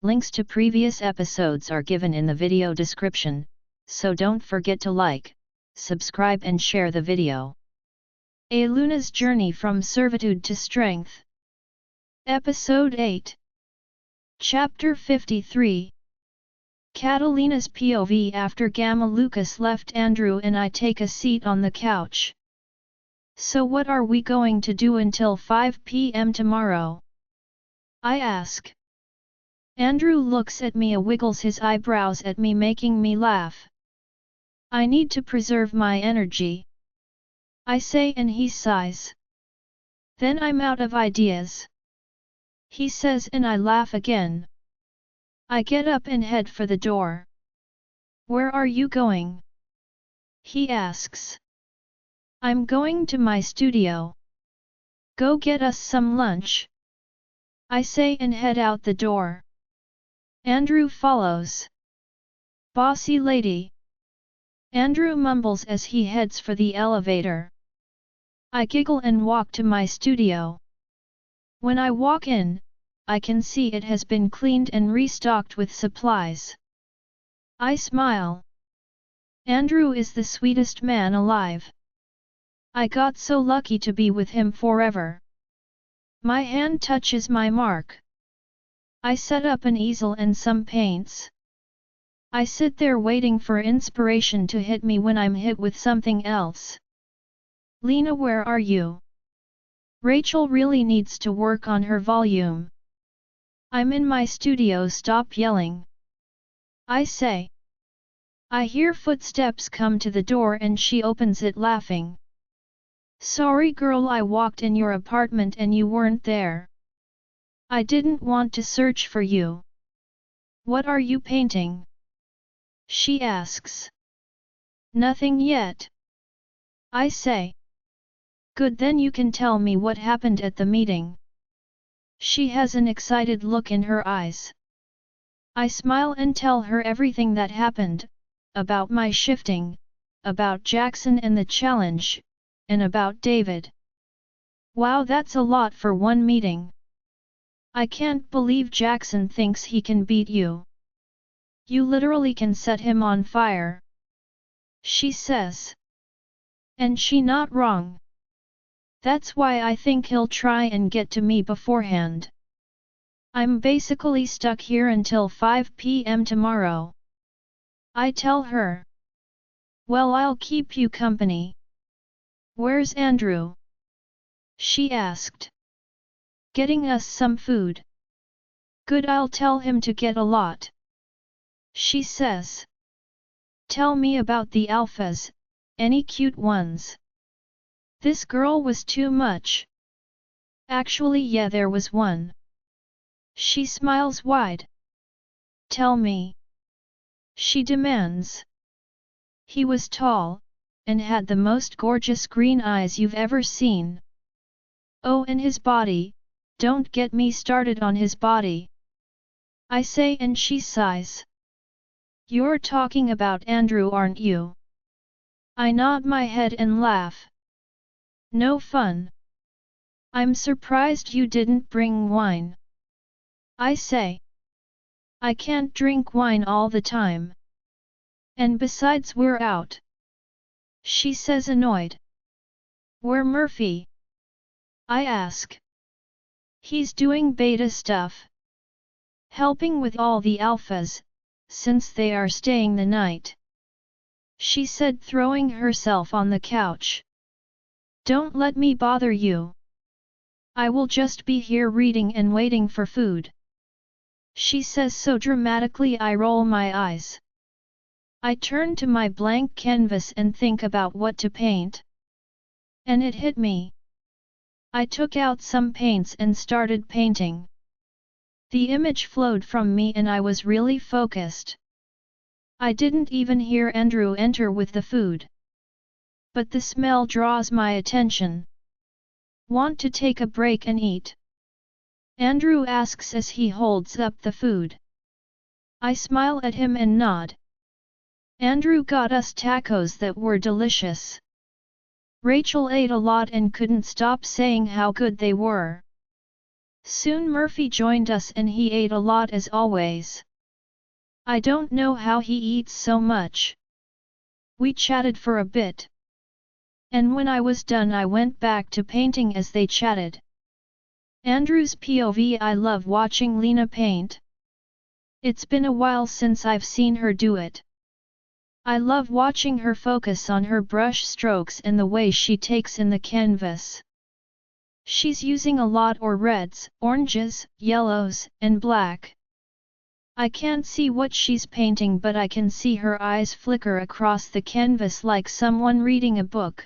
Links to previous episodes are given in the video description, so don't forget to like, subscribe and share the video. A Luna's Journey from Servitude to Strength. Episode 8. Chapter 53. Catalina's POV. After Gamma Lucas left, Andrew and I take a seat on the couch. So what are we going to do until 5 p.m. tomorrow? I ask. Andrew looks at me and wiggles his eyebrows at me, making me laugh. I need to preserve my energy, I say, and he sighs. Then I'm out of ideas, he says, and I laugh again. I get up and head for the door. Where are you going? He asks. I'm going to my studio. Go get us some lunch, I say, and head out the door. Andrew follows. Bossy lady, Andrew mumbles as he heads for the elevator. I giggle and walk to my studio. When I walk in, I can see it has been cleaned and restocked with supplies. I smile. Andrew is the sweetest man alive. I got so lucky to be with him forever. My hand touches my mark. I set up an easel and some paints. I sit there waiting for inspiration to hit me when I'm hit with something else. Lena, where are you? Rachel really needs to work on her volume. I'm in my studio, stop yelling, I say. I hear footsteps come to the door and she opens it laughing. Sorry girl, I walked in your apartment and you weren't there. I didn't want to search for you. What are you painting? She asks. Nothing yet, I say. Good, then you can tell me what happened at the meeting. She has an excited look in her eyes. I smile and tell her everything that happened, about my shifting, about Jackson and the challenge, and about David. Wow, that's a lot for one meeting. I can't believe Jackson thinks he can beat you. You literally can set him on fire, she says. And she not wrong. That's why I think he'll try and get to me beforehand. I'm basically stuck here until 5 p.m. tomorrow, I tell her. Well, I'll keep you company. Where's Andrew? She asked. Getting us some food. Good, I'll tell him to get a lot, she says. Tell me about the alphas, any cute ones? This girl was too much. Actually, yeah, there was one. She smiles wide. Tell me, she demands. He was tall, and had the most gorgeous green eyes you've ever seen. Oh, and his body, don't get me started on his body, I say, and she sighs. You're talking about Andrew, aren't you? I nod my head and laugh. No fun. I'm surprised you didn't bring wine, I say. I can't drink wine all the time. And besides, we're out, she says, annoyed. Where Murphy? I ask. He's doing beta stuff. Helping with all the alphas, since they are staying the night, she said, throwing herself on the couch. Don't let me bother you. I will just be here reading and waiting for food, she says so dramatically I roll my eyes. I turn to my blank canvas and think about what to paint. And it hit me. I took out some paints and started painting. The image flowed from me and I was really focused. I didn't even hear Andrew enter with the food. But the smell draws my attention. Want to take a break and eat? Andrew asks as he holds up the food. I smile at him and nod. Andrew got us tacos that were delicious. Rachel ate a lot and couldn't stop saying how good they were. Soon Murphy joined us and he ate a lot as always. I don't know how he eats so much. We chatted for a bit. And when I was done I went back to painting as they chatted. Andrew's POV. I love watching Lena paint. It's been a while since I've seen her do it. I love watching her focus on her brush strokes and the way she takes in the canvas. She's using a lot of reds, oranges, yellows, and black. I can't see what she's painting but I can see her eyes flicker across the canvas like someone reading a book.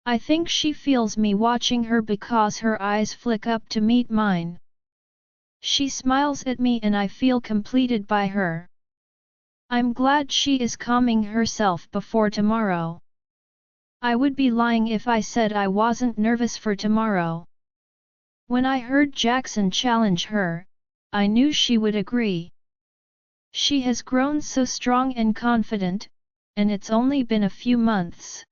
I think she feels me watching her because her eyes flick up to meet mine. She smiles at me and I feel completed by her. I'm glad she is calming herself before tomorrow. I would be lying if I said I wasn't nervous for tomorrow. When I heard Jackson challenge her, I knew she would agree. She has grown so strong and confident, and it's only been a few months.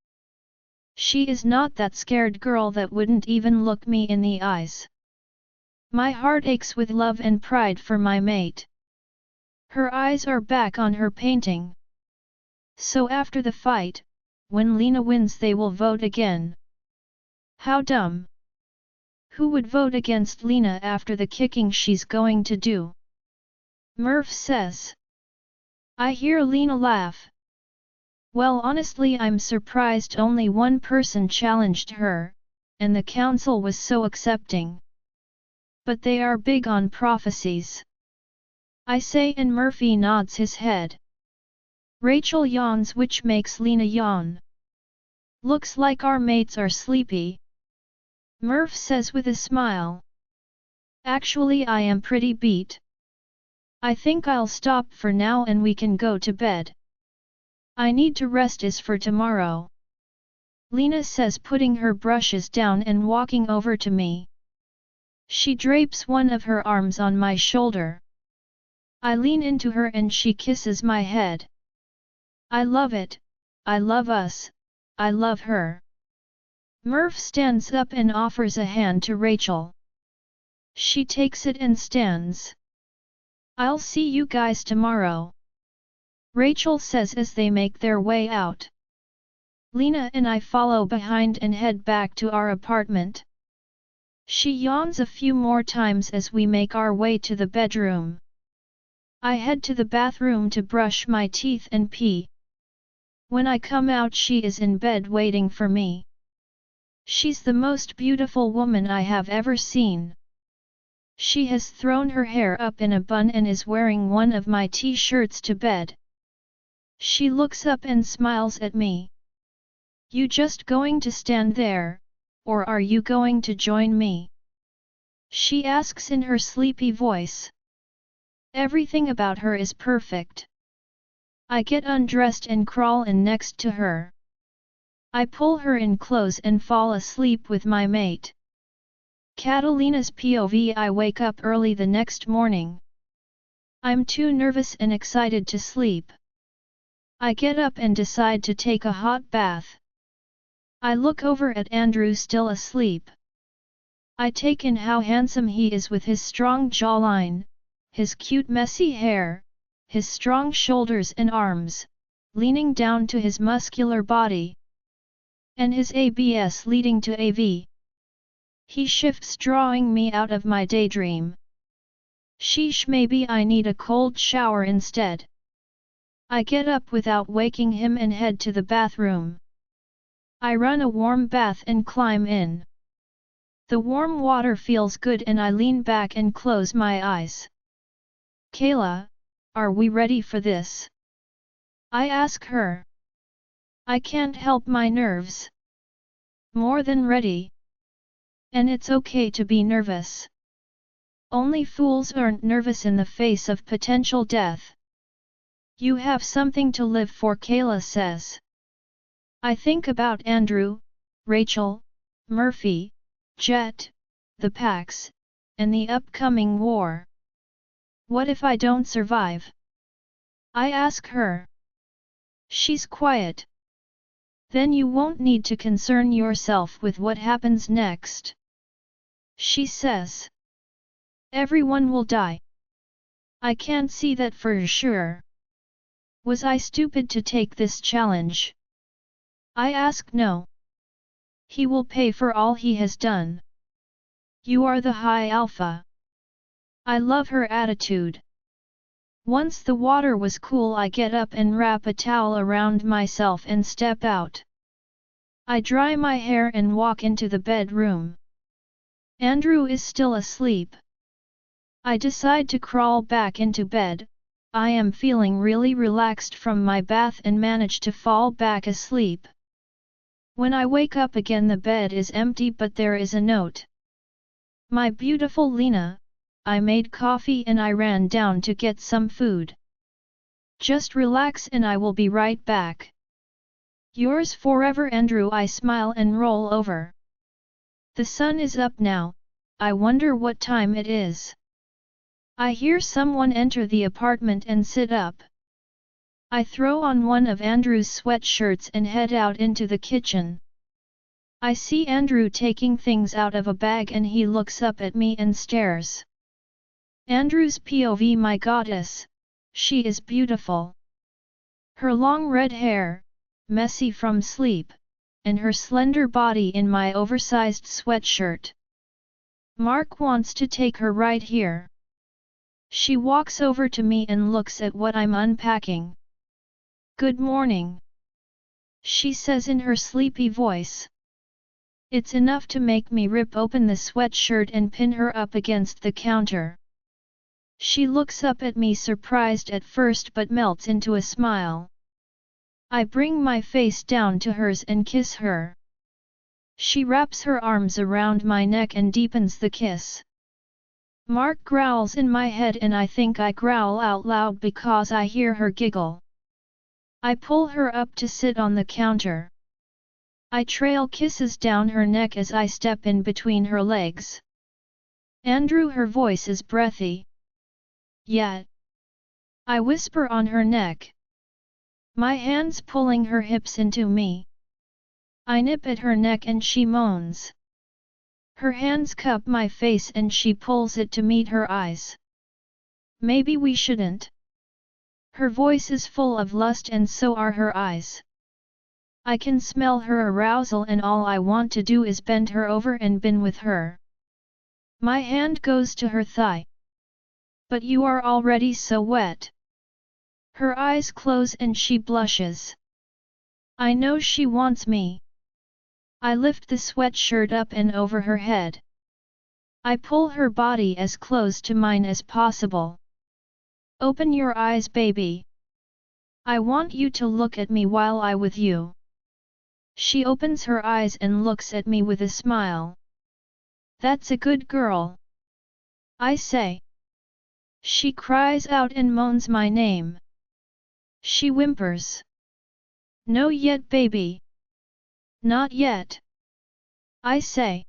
She is not that scared girl that wouldn't even look me in the eyes. My heart aches with love and pride for my mate. Her eyes are back on her painting. So after the fight, when Lena wins they will vote again. How dumb. Who would vote against Lena after the kicking she's going to do? Murph says. I hear Lena laugh. Well, honestly I'm surprised only one person challenged her, and the council was so accepting. But they are big on prophecies. I say, and Murphy nods his head. Rachel yawns, which makes Lena yawn. Looks like our mates are sleepy. Murph says with a smile. Actually I am pretty beat. I think I'll stop for now and we can go to bed. I need to rest is for tomorrow. Lena says, putting her brushes down and walking over to me. She drapes one of her arms on my shoulder. I lean into her and she kisses my head. I love it, I love us, I love her. Murph stands up and offers a hand to Rachel. She takes it and stands. I'll see you guys tomorrow, Rachel says as they make their way out. Lena and I follow behind and head back to our apartment. She yawns a few more times as we make our way to the bedroom. I head to the bathroom to brush my teeth and pee. When I come out she is in bed waiting for me. She's the most beautiful woman I have ever seen. She has thrown her hair up in a bun and is wearing one of my t-shirts to bed. She looks up and smiles at me. You just going to stand there, or are you going to join me? She asks in her sleepy voice. Everything about her is perfect. I get undressed and crawl in next to her. I pull her in close and fall asleep with my mate. Catalina's POV. I wake up early the next morning. I'm too nervous and excited to sleep. I get up and decide to take a hot bath. I look over at Andrew still asleep. I take in how handsome he is with his strong jawline, his cute messy hair, his strong shoulders and arms, leaning down to his muscular body, and his abs leading to AV. He shifts, drawing me out of my daydream. Sheesh, maybe I need a cold shower instead. I get up without waking him and head to the bathroom. I run a warm bath and climb in. The warm water feels good and I lean back and close my eyes. Kayla, are we ready for this? I ask her. I can't help my nerves. More than ready. And it's okay to be nervous. Only fools aren't nervous in the face of potential death. You have something to live for, Kayla says. I think about Andrew, Rachel, Murphy, Jet, the Pax, and the upcoming war. What if I don't survive? I ask her. She's quiet. Then you won't need to concern yourself with what happens next, she says. Everyone will die. I can't see that for sure. Was I stupid to take this challenge? I ask no. He will pay for all he has done. You are the high alpha. I love her attitude. Once the water was cool, I get up and wrap a towel around myself and step out. I dry my hair and walk into the bedroom. Andrew is still asleep. I decide to crawl back into bed. I am feeling really relaxed from my bath and manage to fall back asleep. When I wake up again, the bed is empty, but there is a note. My beautiful Lena, I made coffee and I ran down to get some food. Just relax and I will be right back. Yours forever, Andrew. I smile and roll over. The sun is up now. I wonder what time it is. I hear someone enter the apartment and sit up. I throw on one of Andrew's sweatshirts and head out into the kitchen. I see Andrew taking things out of a bag and he looks up at me and stares. Andrew's POV. My goddess, she is beautiful. Her long red hair, messy from sleep, and her slender body in my oversized sweatshirt. Mark wants to take her right here. She walks over to me and looks at what I'm unpacking. Good morning, she says in her sleepy voice. It's enough to make me rip open the sweatshirt and pin her up against the counter. She looks up at me, surprised at first but melts into a smile. I bring my face down to hers and kiss her. She wraps her arms around my neck and deepens the kiss. Mark growls in my head and I think I growl out loud because I hear her giggle. I pull her up to sit on the counter. I trail kisses down her neck as I step in between her legs. Andrew, her voice is breathy. Yeah. I whisper on her neck. My hands pulling her hips into me. I nip at her neck and she moans. Her hands cup my face and she pulls it to meet her eyes. Maybe we shouldn't. Her voice is full of lust and so are her eyes. I can smell her arousal and all I want to do is bend her over and bin with her. My hand goes to her thigh. But you are already so wet. Her eyes close and she blushes. I know she wants me. I lift the sweatshirt up and over her head. I pull her body as close to mine as possible. Open your eyes, baby. I want you to look at me while I with you. She opens her eyes and looks at me with a smile. That's a good girl, I say. She cries out and moans my name. She whimpers. No yet, baby. Not yet, I say.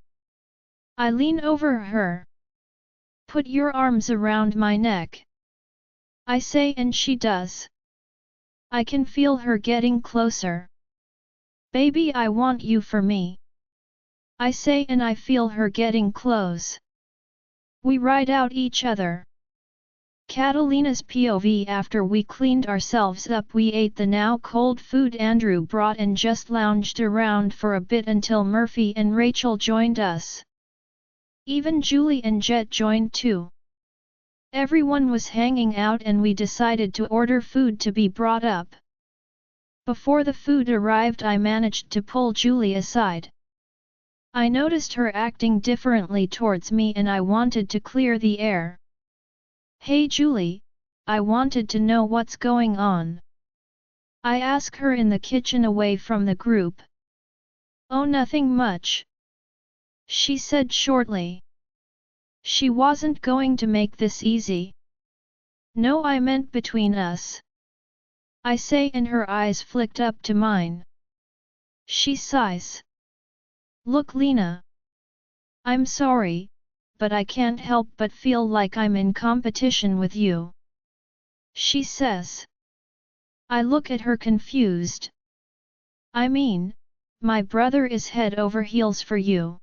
I lean over her. Put your arms around my neck, I say, and she does. I can feel her getting closer. Baby, I want you for me, I say, and I feel her getting close. We ride out each other. Catalina's POV. After we cleaned ourselves up, we ate the now cold food Andrew brought and just lounged around for a bit until Murphy and Rachel joined us. Even Julie and Jet joined too. Everyone was hanging out and we decided to order food to be brought up. Before the food arrived, I managed to pull Julie aside. I noticed her acting differently towards me and I wanted to clear the air. Hey Julie, I wanted to know what's going on. I asked her in the kitchen away from the group. Oh, nothing much, she said shortly. She wasn't going to make this easy. No, I meant between us, I say, and her eyes flicked up to mine. She sighs. Look, Lena. I'm sorry, but I can't help but feel like I'm in competition with you, she says. I look at her confused. I mean, my brother is head over heels for you.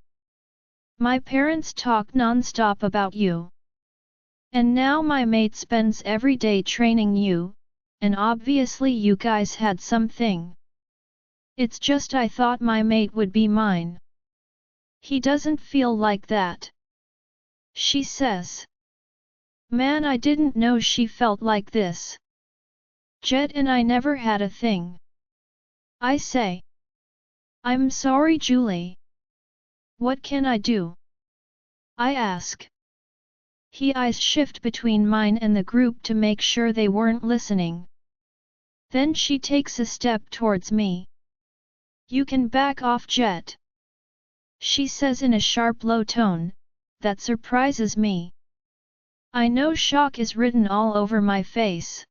My parents talk non-stop about you. And now my mate spends every day training you, and obviously you guys had something. It's just I thought my mate would be mine. He doesn't feel like that. She says. Man, I didn't know she felt like this. Jet and I never had a thing. I say. I'm sorry, Julie. What can I do? I ask. His eyes shift between mine and the group to make sure they weren't listening. Then she takes a step towards me. You can back off, Jet. She says in a sharp low tone, that surprises me. I know shock is written all over my face.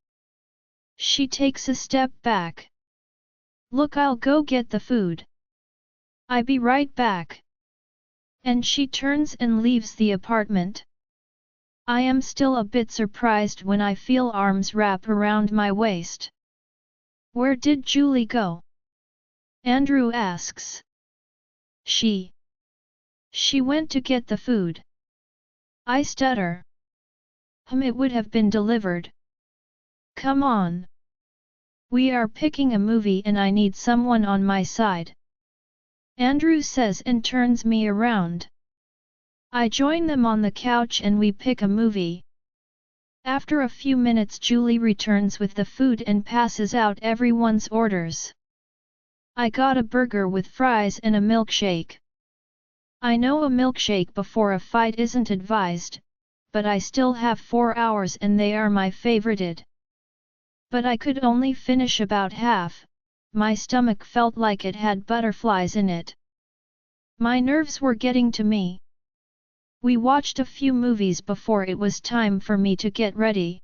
She takes a step back. Look, I'll go get the food. I be right back. And she turns and leaves the apartment. I am still a bit surprised when I feel arms wrap around my waist. Where did Julie go? Andrew asks. She went to get the food. I stutter. It would have been delivered. Come on. We are picking a movie and I need someone on my side. Andrew says and turns me around. I join them on the couch and we pick a movie. After a few minutes, Julie returns with the food and passes out everyone's orders. I got a burger with fries and a milkshake. I know a milkshake before a fight isn't advised, but I still have 4 hours and they are my favorited. But I could only finish about half, my stomach felt like it had butterflies in it. My nerves were getting to me. We watched a few movies before it was time for me to get ready.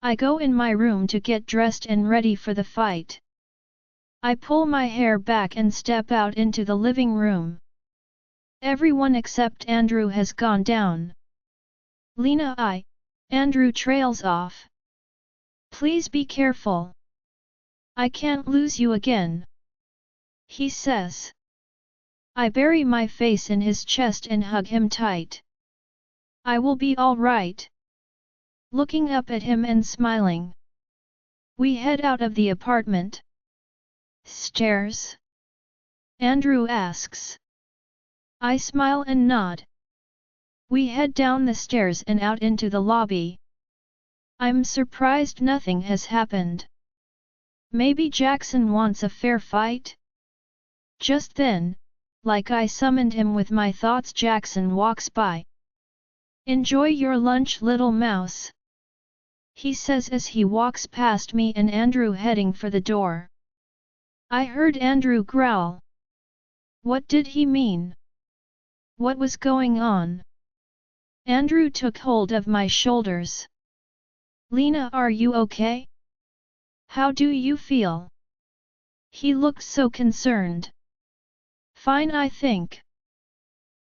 I go in my room to get dressed and ready for the fight. I pull my hair back and step out into the living room. Everyone except Andrew has gone down. Andrew trails off. Please be careful. I can't lose you again. He says. I bury my face in his chest and hug him tight. I will be all right. Looking up at him and smiling. We head out of the apartment. Stairs? Andrew asks. I smile and nod. We head down the stairs and out into the lobby. I'm surprised nothing has happened. Maybe Jackson wants a fair fight? Just then, like I summoned him with my thoughts, Jackson walks by. Enjoy your lunch, little mouse. He says as he walks past me and Andrew heading for the door. I heard Andrew growl. What did he mean? What was going on? Andrew took hold of my shoulders. Lena, are you okay? How do you feel? He looked so concerned. Fine, I think.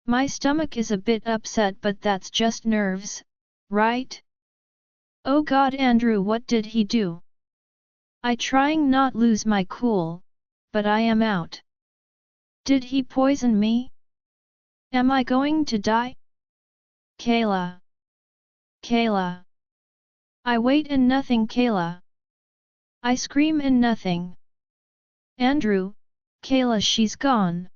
My stomach is a bit upset, but that's just nerves, right? Oh God, Andrew, what did he do? I trying not lose my cool, but I am out. Did he poison me? Am I going to die? Kayla. Kayla. I wait and nothing, Kayla. I scream and nothing. Andrew, Kayla, she's gone.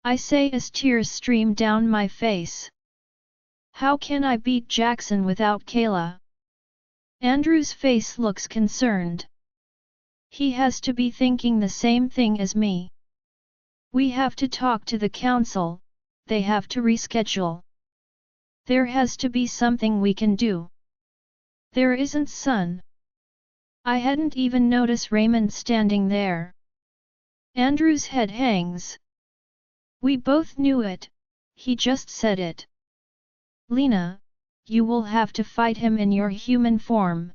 I say as tears stream down my face. How can I beat Jackson without Kayla? Andrew's face looks concerned. He has to be thinking the same thing as me. We have to talk to the council, they have to reschedule. There has to be something we can do. There isn't, son. I hadn't even noticed Raymond standing there. Andrew's head hangs. We both knew it, he just said it. Lena, you will have to fight him in your human form.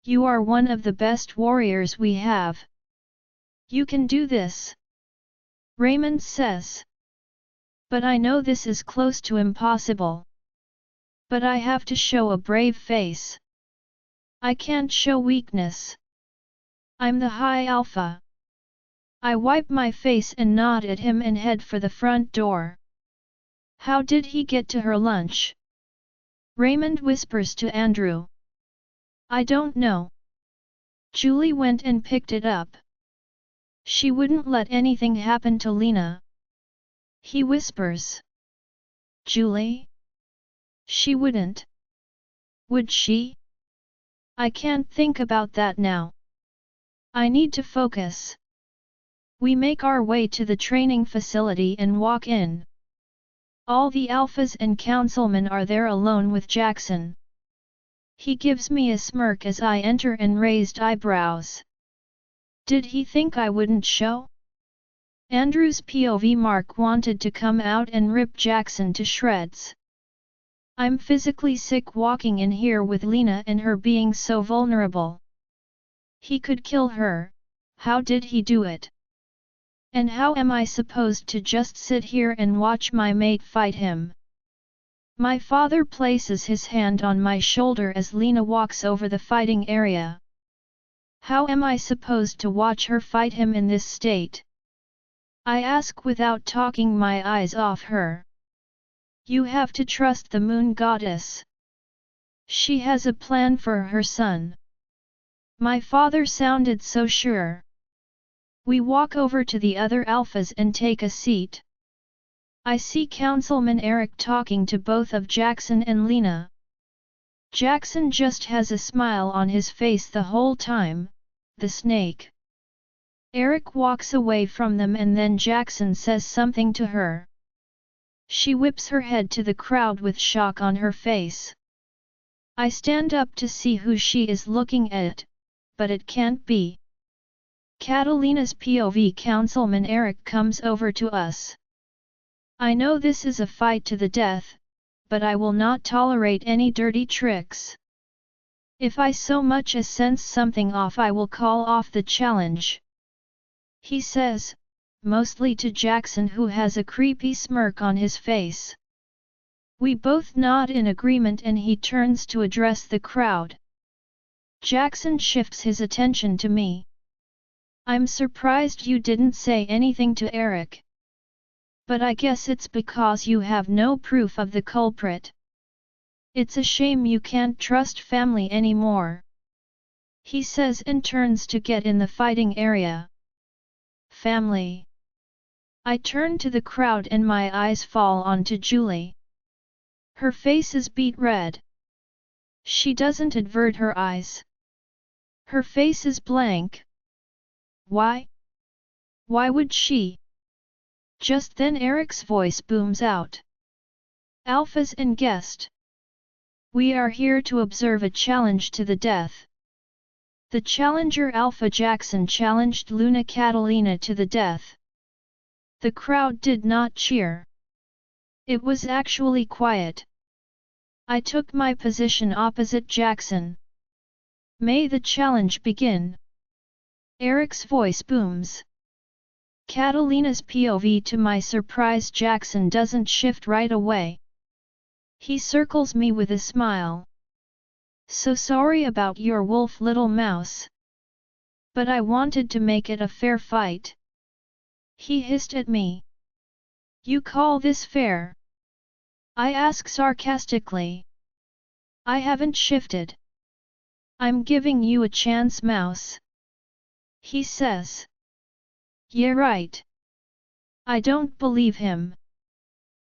You are one of the best warriors we have. You can do this. Raymond says. But I know this is close to impossible. But I have to show a brave face. I can't show weakness. I'm the high alpha. I wipe my face and nod at him and head for the front door. How did he get to her lunch? Raymond whispers to Andrew. I don't know. Julie went and picked it up. She wouldn't let anything happen to Lena. He whispers. Julie? She wouldn't. Would she? I can't think about that now. I need to focus. We make our way to the training facility and walk in. All the alphas and councilmen are there alone with Jackson. He gives me a smirk as I enter and raised eyebrows. Did he think I wouldn't show? Andrew's POV mark wanted to come out and rip Jackson to shreds. I'm physically sick walking in here with Lena and her being so vulnerable. He could kill her. How did he do it? And how am I supposed to just sit here and watch my mate fight him? My father places his hand on my shoulder as Lena walks over the fighting area. How am I supposed to watch her fight him in this state? I ask without taking my eyes off her. You have to trust the moon goddess. She has a plan for her son. My father sounded so sure. We walk over to the other alphas and take a seat. I see Councilman Eric talking to both of Jackson and Lena. Jackson just has a smile on his face the whole time, the snake. Eric walks away from them and then Jackson says something to her. She whips her head to the crowd with shock on her face. I stand up to see who she is looking at, but it can't be. Catalina's POV Councilman Eric comes over to us. I know this is a fight to the death, but I will not tolerate any dirty tricks. If I so much as sense something off, I will call off the challenge. He says, mostly to Jackson, who has a creepy smirk on his face. We both nod in agreement and he turns to address the crowd. Jackson shifts his attention to me. I'm surprised you didn't say anything to Eric. But I guess it's because you have no proof of the culprit. It's a shame you can't trust family anymore. He says and turns to get in the fighting area. Family. I turn to the crowd and my eyes fall onto Julie. Her face is beet red. She doesn't avert her eyes. Her face is blank. Why? Why would she? Just then Eric's voice booms out. Alphas and guest. We are here to observe a challenge to the death. The challenger Alpha Jackson challenged Luna Catalina to the death. The crowd did not cheer. It was actually quiet. I took my position opposite Jackson. May the challenge begin. Eric's voice booms. Catalina's POV to my surprise, Jackson doesn't shift right away. He circles me with a smile. So sorry about your wolf, little mouse. But I wanted to make it a fair fight. He hissed at me. You call this fair? I ask sarcastically. I haven't shifted. I'm giving you a chance, mouse. He says. Yeah, right. I don't believe him.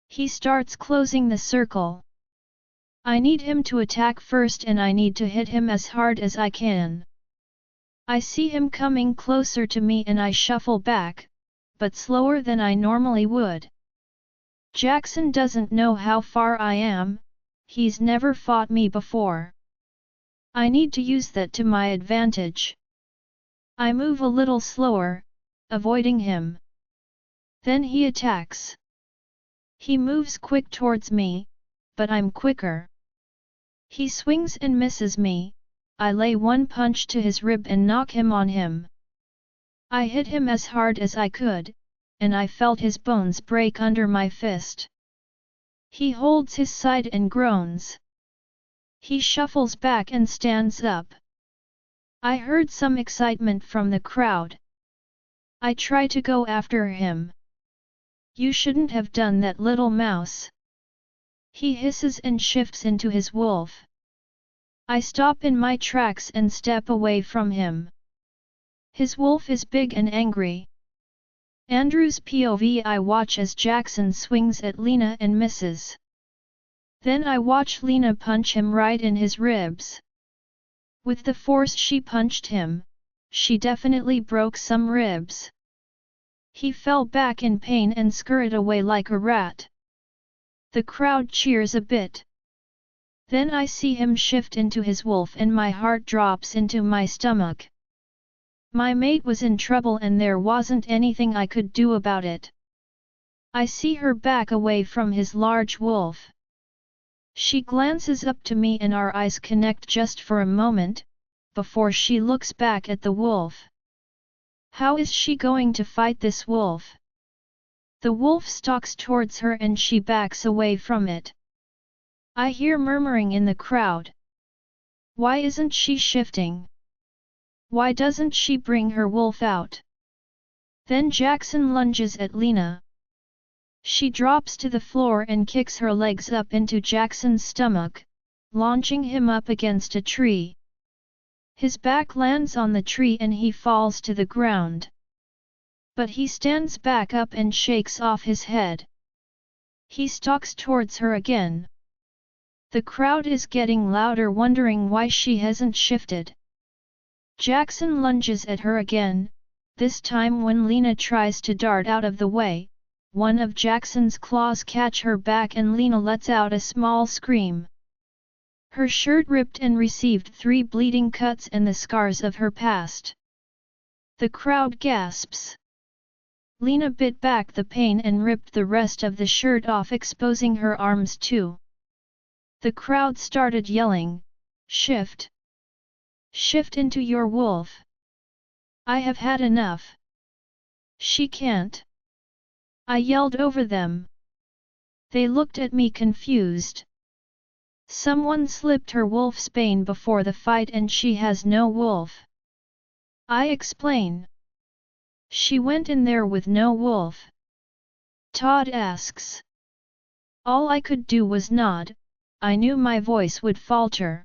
He starts closing the circle. I need him to attack first and I need to hit him as hard as I can. I see him coming closer to me and I shuffle back, but slower than I normally would. Jackson doesn't know how far I am, he's never fought me before. I need to use that to my advantage. I move a little slower, avoiding him. Then he attacks. He moves quick towards me, but I'm quicker. He swings and misses me. I lay one punch to his rib and knock him on him. I hit him as hard as I could, and I felt his bones break under my fist. He holds his side and groans. He shuffles back and stands up. I heard some excitement from the crowd. I try to go after him. You shouldn't have done that, little mouse. He hisses and shifts into his wolf. I stop in my tracks and step away from him. His wolf is big and angry. Andrew's POV. I watch as Jackson swings at Lena and misses. Then I watch Lena punch him right in his ribs. With the force she punched him, she definitely broke some ribs. He fell back in pain and scurried away like a rat. The crowd cheers a bit. Then I see him shift into his wolf and my heart drops into my stomach. My mate was in trouble and there wasn't anything I could do about it. I see her back away from his large wolf. She glances up to me and our eyes connect just for a moment, before she looks back at the wolf. How is she going to fight this wolf? The wolf stalks towards her and she backs away from it. I hear murmuring in the crowd. Why isn't she shifting? Why doesn't she bring her wolf out? Then Jackson lunges at Lena. She drops to the floor and kicks her legs up into Jackson's stomach, launching him up against a tree. His back lands on the tree and he falls to the ground. But he stands back up and shakes off his head. He stalks towards her again. The crowd is getting louder, wondering why she hasn't shifted. Jackson lunges at her again, this time when Lena tries to dart out of the way, one of Jackson's claws catch her back and Lena lets out a small scream. Her shirt ripped and received 3 bleeding cuts and the scars of her past. The crowd gasps. Lena bit back the pain and ripped the rest of the shirt off, exposing her arms too. The crowd started yelling, "Shift! Shift into your wolf! I have had enough! She can't!" I yelled over them. They looked at me confused. Someone slipped her wolf's bane before the fight and she has no wolf. I explain. She went in there with no wolf. Todd asks. All I could do was nod. I knew my voice would falter.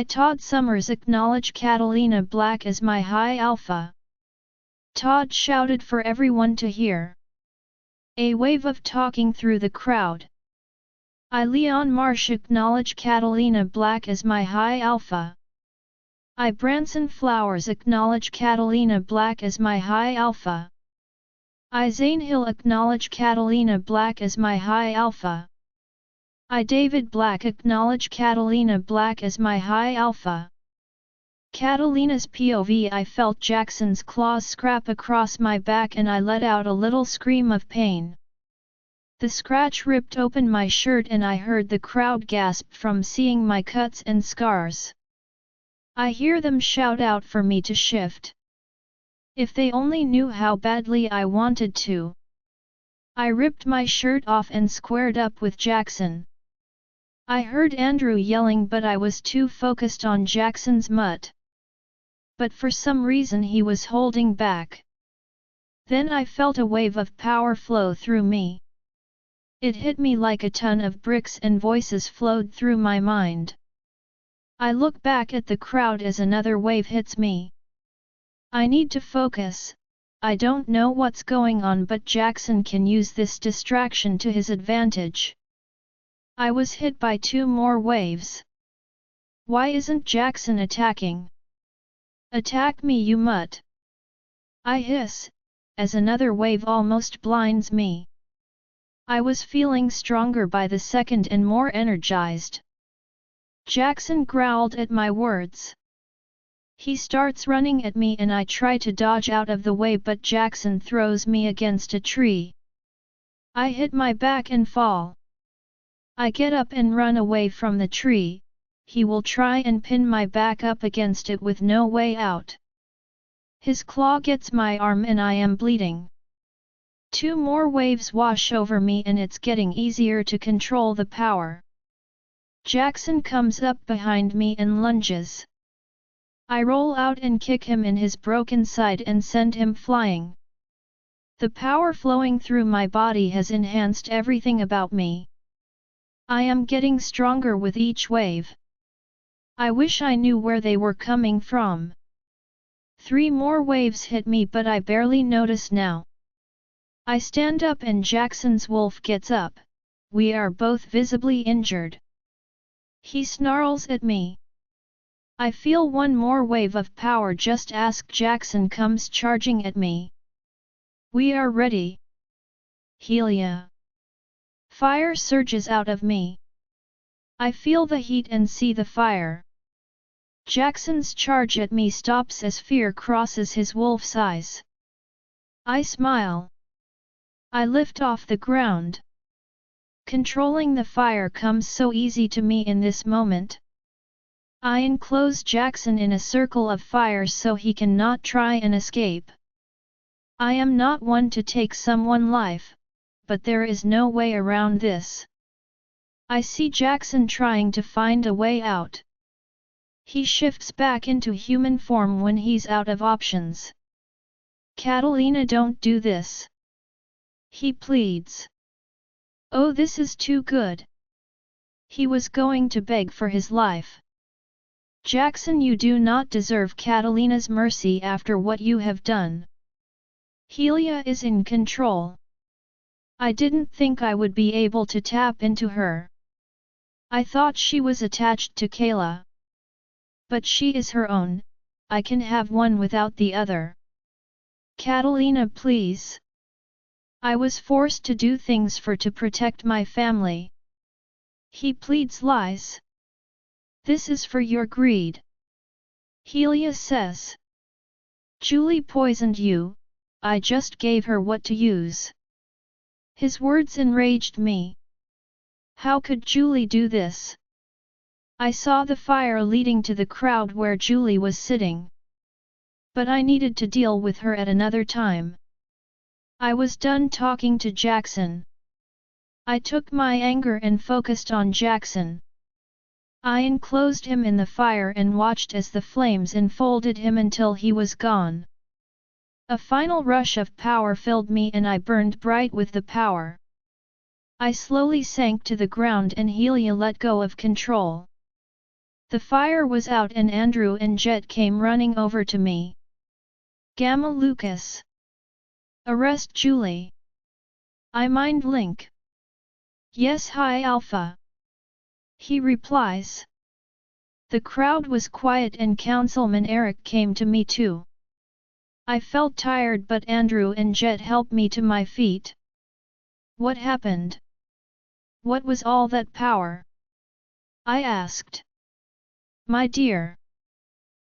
Todd Summers acknowledge Catalina Black as my high alpha. Todd shouted for everyone to hear. A wave of talking through the crowd. Leon Marsh acknowledge Catalina Black as my high alpha. Branson Flowers acknowledge Catalina Black as my high alpha. Zane Hill acknowledge Catalina Black as my high alpha. David Black acknowledge Catalina Black as my high alpha. Catalina's POV. I felt Jackson's claws scrap across my back and I let out a little scream of pain. The scratch ripped open my shirt and I heard the crowd gasp from seeing my cuts and scars. I hear them shout out for me to shift. If they only knew how badly I wanted to. I ripped my shirt off and squared up with Jackson. I heard Andrew yelling but I was too focused on Jackson's mutt. But for some reason he was holding back. Then I felt a wave of power flow through me. It hit me like a ton of bricks and voices flowed through my mind. I look back at the crowd as another wave hits me. I need to focus. I don't know what's going on but Jackson can use this distraction to his advantage. I was hit by 2 more waves. Why isn't Jackson attacking? Attack me, you mutt! I hiss, as another wave almost blinds me. I was feeling stronger by the second and more energized. Jackson growled at my words. He starts running at me and I try to dodge out of the way but Jackson throws me against a tree. I hit my back and fall. I get up and run away from the tree. He will try and pin my back up against it with no way out. His claw gets my arm and I am bleeding. 2 more waves wash over me and it's getting easier to control the power. Jackson comes up behind me and lunges. I roll out and kick him in his broken side and send him flying. The power flowing through my body has enhanced everything about me. I am getting stronger with each wave. I wish I knew where they were coming from. 3 more waves hit me but I barely notice now. I stand up and Jackson's wolf gets up. We are both visibly injured. He snarls at me. I feel one more wave of power just as Jackson comes charging at me. We are ready. Helia. Fire surges out of me. I feel the heat and see the fire. Jackson's charge at me stops as fear crosses his wolf's eyes. I smile. I lift off the ground. Controlling the fire comes so easy to me in this moment. I enclose Jackson in a circle of fire so he cannot try and escape. I am not one to take someone's life, but there is no way around this. I see Jackson trying to find a way out. He shifts back into human form when he's out of options. Catalina, don't do this. He pleads. Oh, this is too good. He was going to beg for his life. Jackson, you do not deserve Catalina's mercy after what you have done. Helia is in control. I didn't think I would be able to tap into her. I thought she was attached to Kayla. But she is her own, I can have one without the other. Catalina, please. I was forced to do things to protect my family. He pleads lies. This is for your greed. Helia says. Julie poisoned you, I just gave her what to use. His words enraged me. How could Julie do this? I saw the fire leading to the crowd where Julie was sitting. But I needed to deal with her at another time. I was done talking to Jackson. I took my anger and focused on Jackson. I enclosed him in the fire and watched as the flames enfolded him until he was gone. A final rush of power filled me and I burned bright with the power. I slowly sank to the ground and Helia let go of control. The fire was out and Andrew and Jet came running over to me. Gamma Lucas. Arrest Julie. I mind Link. Yes, High Alpha. He replies. The crowd was quiet and Councilman Eric came to me too. I felt tired but Andrew and Jet helped me to my feet. What happened? What was all that power? I asked. My dear.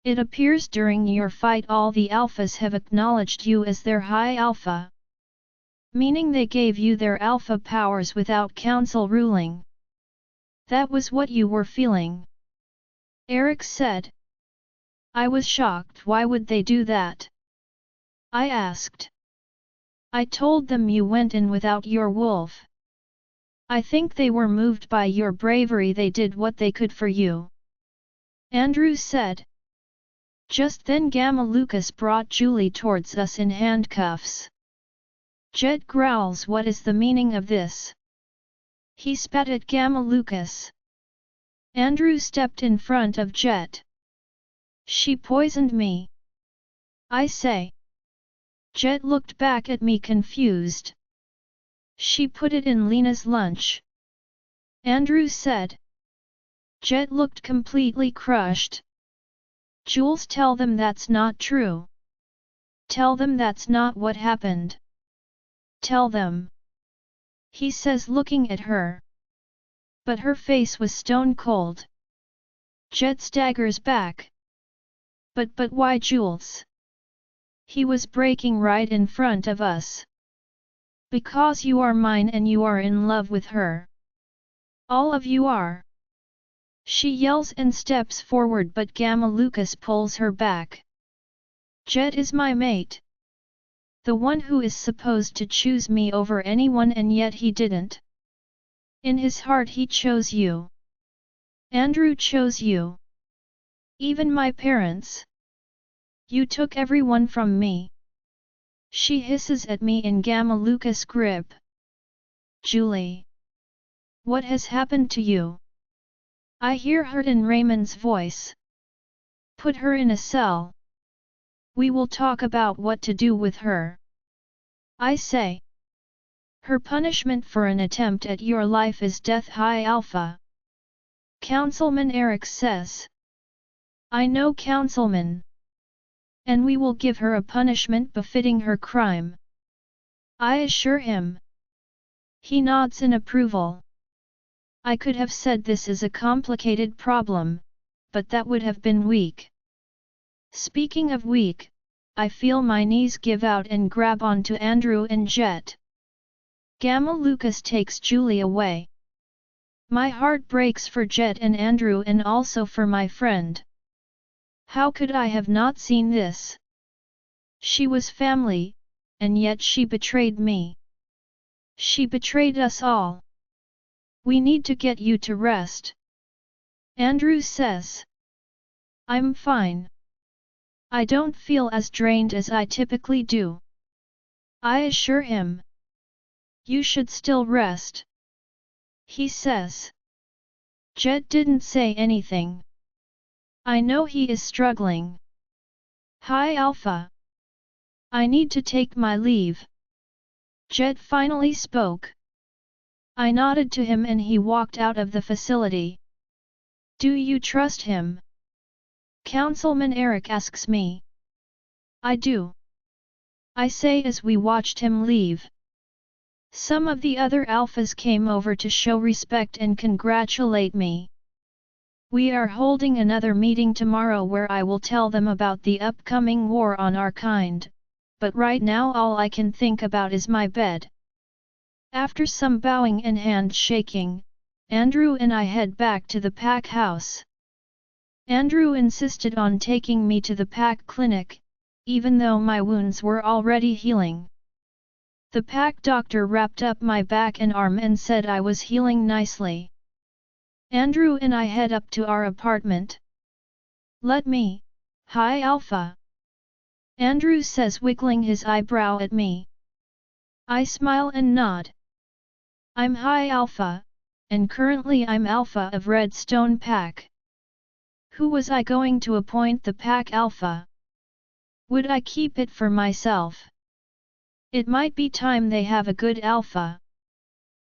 It appears during your fight all the alphas have acknowledged you as their high alpha. Meaning they gave you their alpha powers without council ruling. That was what you were feeling. Eric said. I was shocked. Why would they do that? I asked. I told them you went in without your wolf. I think they were moved by your bravery. They did what they could for you. Andrew said. Just then Gamma Lucas brought Julie towards us in handcuffs. Jet growls, what is the meaning of this? He spat at Gamma Lucas. Andrew stepped in front of Jet. She poisoned me. I say. Jet looked back at me confused. She put it in Lena's lunch. Andrew said. Jet looked completely crushed. Jules, tell them that's not true. Tell them that's not what happened. Tell them. He says looking at her. But her face was stone cold. Jet staggers back. But why Jules? He was breaking right in front of us. Because you are mine and you are in love with her. All of you are. She yells and steps forward but Gamma Lucas pulls her back. Jet is my mate. The one who is supposed to choose me over anyone and yet he didn't. In his heart he chose you. Andrew chose you. Even my parents. You took everyone from me. She hisses at me in Gamma Lucas' grip. Julie. What has happened to you? I hear hurt in Raymond's voice. Put her in a cell. We will talk about what to do with her. I say. Her punishment for an attempt at your life is death. High Alpha. Councilman Eric says. I know, Councilman. And we will give her a punishment befitting her crime. I assure him. He nods in approval. I could have said this is a complicated problem, but that would have been weak. Speaking of weak, I feel my knees give out and grab onto Andrew and Jet. Gamma Lucas takes Julie away. My heart breaks for Jet and Andrew and also for my friend. How could I have not seen this? She was family, and yet she betrayed me. She betrayed us all. We need to get you to rest. Andrew says. I'm fine. I don't feel as drained as I typically do. I assure him. You should still rest. He says. Jet didn't say anything. I know he is struggling. High Alpha. I need to take my leave. Jet finally spoke. I nodded to him and he walked out of the facility. Do you trust him? Councilman Eric asks me. I do. I say as we watched him leave. Some of the other alphas came over to show respect and congratulate me. We are holding another meeting tomorrow where I will tell them about the upcoming war on our kind, but right now all I can think about is my bed. After some bowing and handshaking, Andrew and I head back to the pack house. Andrew insisted on taking me to the pack clinic, even though my wounds were already healing. The pack doctor wrapped up my back and arm and said I was healing nicely. Andrew and I head up to our apartment. Let me, High Alpha. Andrew says, wiggling his eyebrow at me. I smile and nod. I'm High Alpha, and currently I'm Alpha of Redstone Pack. Who was I going to appoint the Pack Alpha? Would I keep it for myself? It might be time they have a good Alpha.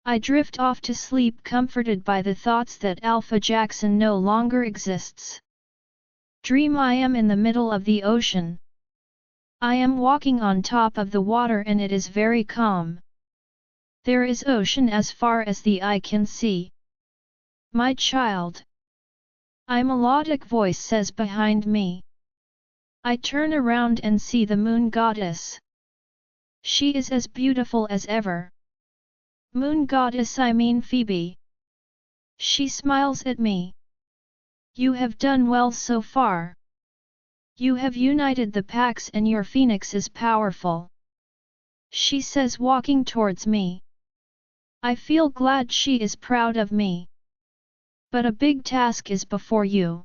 I drift off to sleep comforted by the thoughts that Alpha Jackson no longer exists. Dream I am in the middle of the ocean. I am walking on top of the water and it is very calm. There is ocean as far as the eye can see. My child. A melodic voice says behind me. I turn around and see the moon goddess. She is as beautiful as ever. Moon goddess, I mean Phoebe. She smiles at me. You have done well so far. You have united the packs and your phoenix is powerful. She says, walking towards me. I feel glad she is proud of me. But a big task is before you.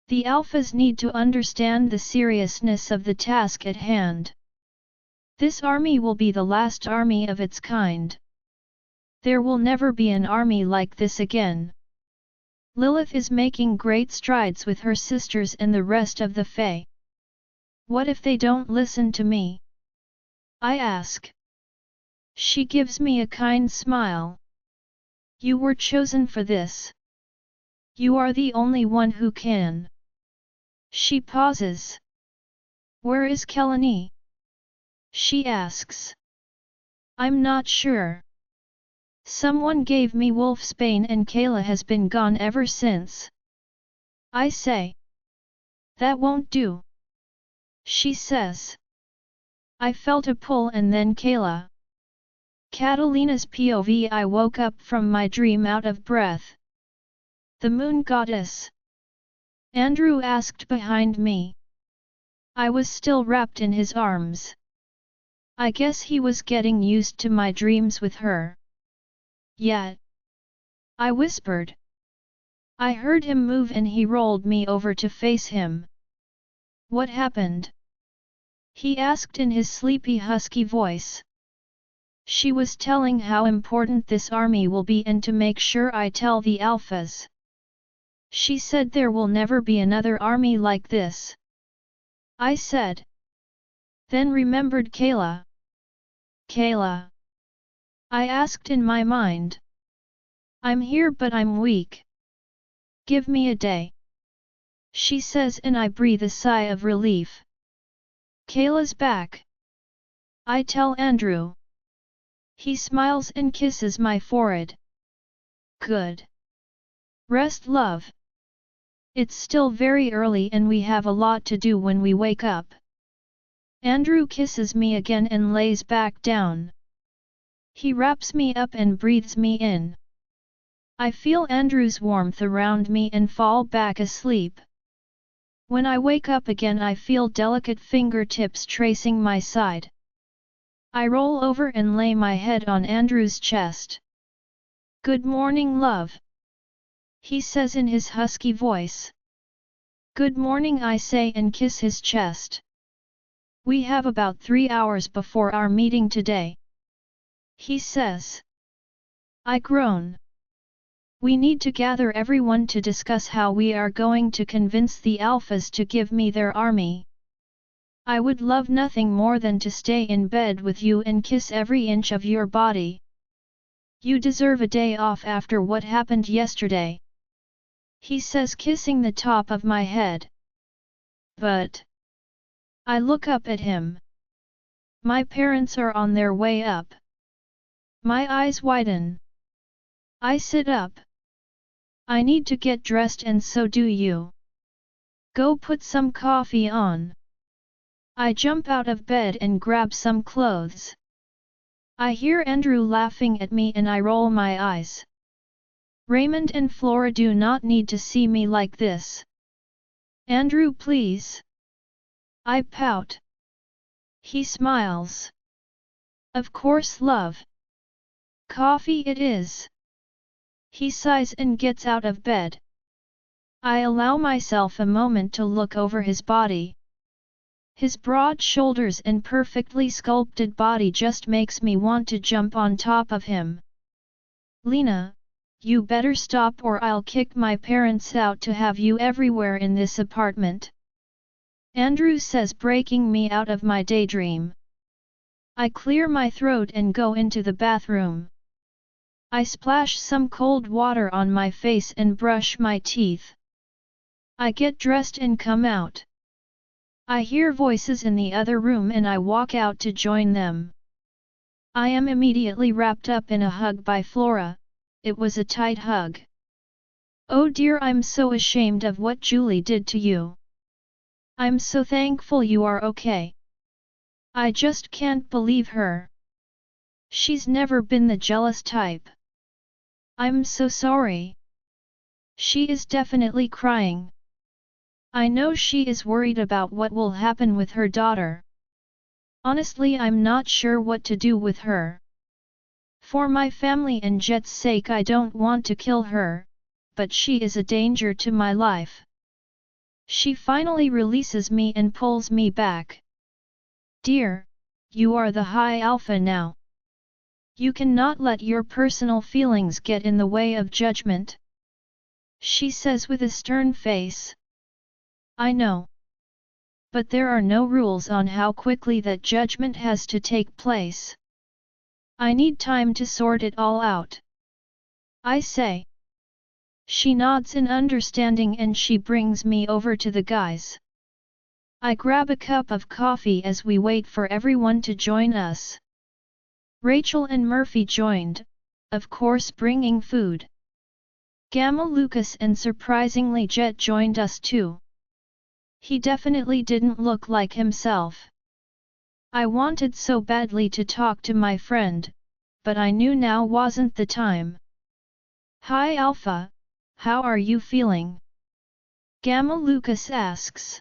The alphas need to understand the seriousness of the task at hand. This army will be the last army of its kind. There will never be an army like this again. Lilith is making great strides with her sisters and the rest of the Fae. What if they don't listen to me? I ask. She gives me a kind smile. You were chosen for this. You are the only one who can. She pauses. Where is Kelani? She asks. I'm not sure. Someone gave me Wolfsbane and Kayla has been gone ever since. I say. That won't do. She says. I felt a pull and then Kayla. Catalina's POV. I woke up from my dream out of breath. The moon goddess. Andrew asked behind me. I was still wrapped in his arms. I guess he was getting used to my dreams with her. Yet. I whispered. I heard him move and he rolled me over to face him. What happened? He asked in his sleepy husky voice. She was telling how important this army will be and to make sure I tell the alphas. She said there will never be another army like this. I said. Then remembered Kayla. Kayla? I asked in my mind. I'm here but I'm weak. Give me a day. She says and I breathe a sigh of relief. Kayla's back. I tell Andrew. He smiles and kisses my forehead. Good. Rest, love. It's still very early and we have a lot to do when we wake up. Andrew kisses me again and lays back down. He wraps me up and breathes me in. I feel Andrew's warmth around me and fall back asleep. When I wake up again I feel delicate fingertips tracing my side. I roll over and lay my head on Andrew's chest. Good morning, love. He says in his husky voice. Good morning, I say and kiss his chest. We have about 3 hours before our meeting today. He says. I groan. We need to gather everyone to discuss how we are going to convince the alphas to give me their army. I would love nothing more than to stay in bed with you and kiss every inch of your body. You deserve a day off after what happened yesterday. He says, kissing the top of my head. But I look up at him. My parents are on their way up. My eyes widen. I sit up. I need to get dressed and so do you. Go put some coffee on. I jump out of bed and grab some clothes. I hear Andrew laughing at me and I roll my eyes. Raymond and Flora do not need to see me like this. Andrew, please. I pout. He smiles. Of course, love. Coffee it is. He sighs and gets out of bed. I allow myself a moment to look over his body. His broad shoulders and perfectly sculpted body just makes me want to jump on top of him. Lena, you better stop or I'll kick my parents out to have you everywhere in this apartment. Andrew says, breaking me out of my daydream. I clear my throat and go into the bathroom. I splash some cold water on my face and brush my teeth. I get dressed and come out. I hear voices in the other room and I walk out to join them. I am immediately wrapped up in a hug by Flora. It was a tight hug. Oh dear, I'm so ashamed of what Julie did to you. I'm so thankful you are okay. I just can't believe her. She's never been the jealous type. I'm so sorry. She is definitely crying. I know she is worried about what will happen with her daughter. Honestly, I'm not sure what to do with her. For my family and Jet's sake, I don't want to kill her, but she is a danger to my life. She finally releases me and pulls me back. Dear, you are the high alpha now. You cannot let your personal feelings get in the way of judgment. She says with a stern face. I know. But there are no rules on how quickly that judgment has to take place. I need time to sort it all out. I say. She nods in understanding and she brings me over to the guys. I grab a cup of coffee as we wait for everyone to join us. Rachel and Murphy joined, of course bringing food. Gamma Lucas and surprisingly Jet joined us too. He definitely didn't look like himself. I wanted so badly to talk to my friend, but I knew now wasn't the time. Hi Alpha, how are you feeling? Gamma Lucas asks.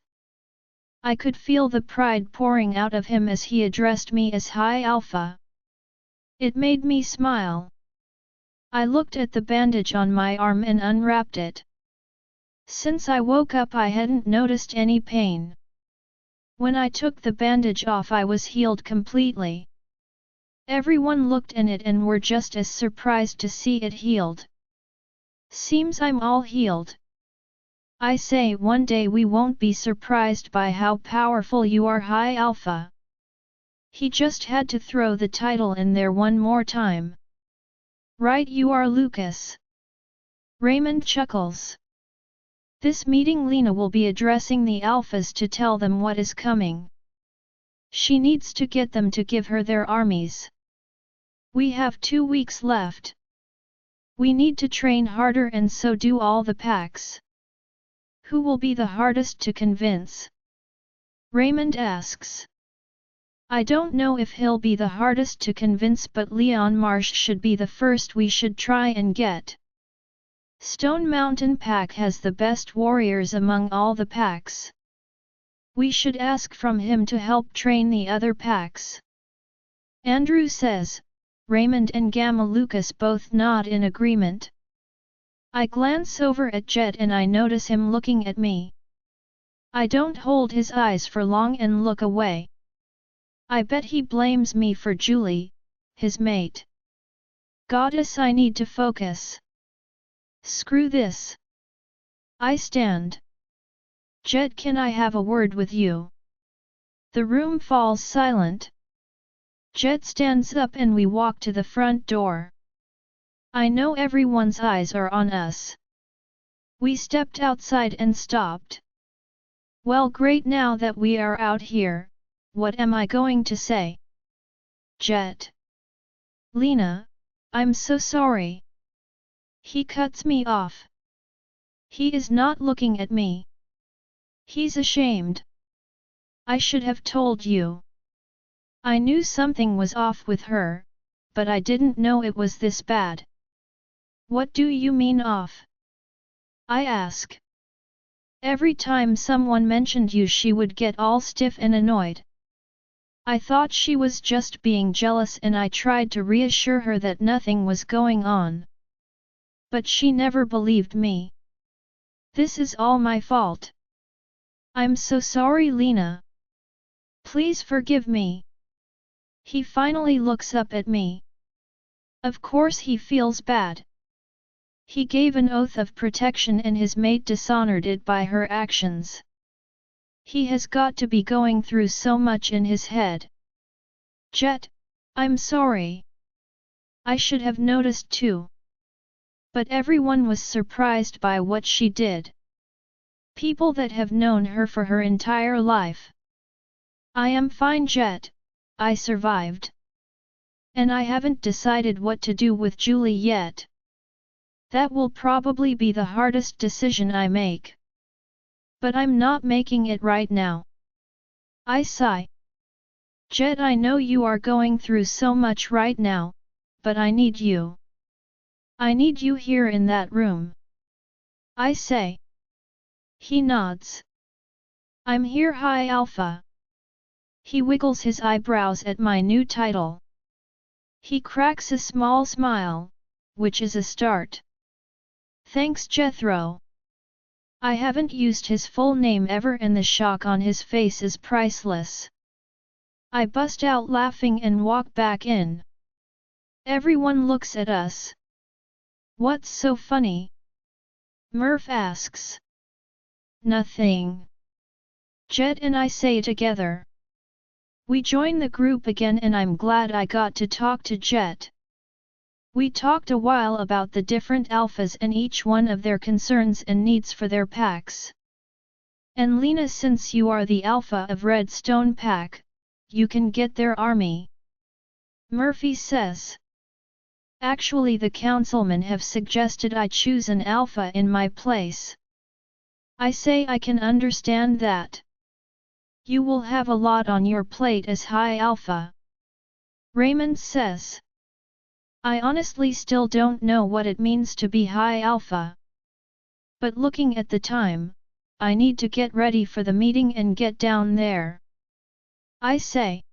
I could feel the pride pouring out of him as he addressed me as Hi Alpha. It made me smile. I looked at the bandage on my arm and unwrapped it. Since I woke up I hadn't noticed any pain. When I took the bandage off I was healed completely. Everyone looked in it and were just as surprised to see it healed. Seems I'm all healed. I say one day we won't be surprised by how powerful you are, High Alpha. He just had to throw the title in there one more time. Right you are, Lucas. Raymond chuckles. This meeting Lena will be addressing the Alphas to tell them what is coming. She needs to get them to give her their armies. We have 2 weeks left. We need to train harder and so do all the packs. Who will be the hardest to convince? Raymond asks. I don't know if he'll be the hardest to convince, but Leon Marsh should be the first we should try and get. Stone Mountain Pack has the best warriors among all the packs. We should ask from him to help train the other packs. Andrew says. Raymond and Gamma Lucas both nod in agreement. I glance over at Jet and I notice him looking at me. I don't hold his eyes for long and look away. I bet he blames me for Julie, his mate. Goddess, I need to focus. Screw this. I stand. Jet, can I have a word with you? The room falls silent. Jet stands up and we walk to the front door. I know everyone's eyes are on us. We stepped outside and stopped. Well, great, now that we are out here, what am I going to say? Jet. Lena, I'm so sorry. He cuts me off. He is not looking at me. He's ashamed. I should have told you. I knew something was off with her, but I didn't know it was this bad. What do you mean off? I ask. Every time someone mentioned you she would get all stiff and annoyed. I thought she was just being jealous and I tried to reassure her that nothing was going on. But she never believed me. This is all my fault. I'm so sorry, Lena. Please forgive me. He finally looks up at me. Of course he feels bad. He gave an oath of protection and his mate dishonored it by her actions. He has got to be going through so much in his head. Jet, I'm sorry. I should have noticed too. But everyone was surprised by what she did. People that have known her for her entire life. I am fine, Jet. I survived. And I haven't decided what to do with Julie yet. That will probably be the hardest decision I make. But I'm not making it right now. I sigh. Jet, I know you are going through so much right now, but I need you. I need you here in that room. I say. He nods. I'm here, High Alpha. He wiggles his eyebrows at my new title. He cracks a small smile, which is a start. Thanks, Jethro. I haven't used his full name ever and the shock on his face is priceless. I bust out laughing and walk back in. Everyone looks at us. What's so funny? Murph asks. Nothing. Jet and I say together. We join the group again and I'm glad I got to talk to Jet. We talked a while about the different alphas and each one of their concerns and needs for their packs. And Lena, since you are the alpha of Redstone pack, you can get their army. Murphy says. Actually, the councilmen have suggested I choose an alpha in my place. I say I can understand that. You will have a lot on your plate as High Alpha. Raymond says. I honestly still don't know what it means to be High Alpha. But looking at the time, I need to get ready for the meeting and get down there. I say.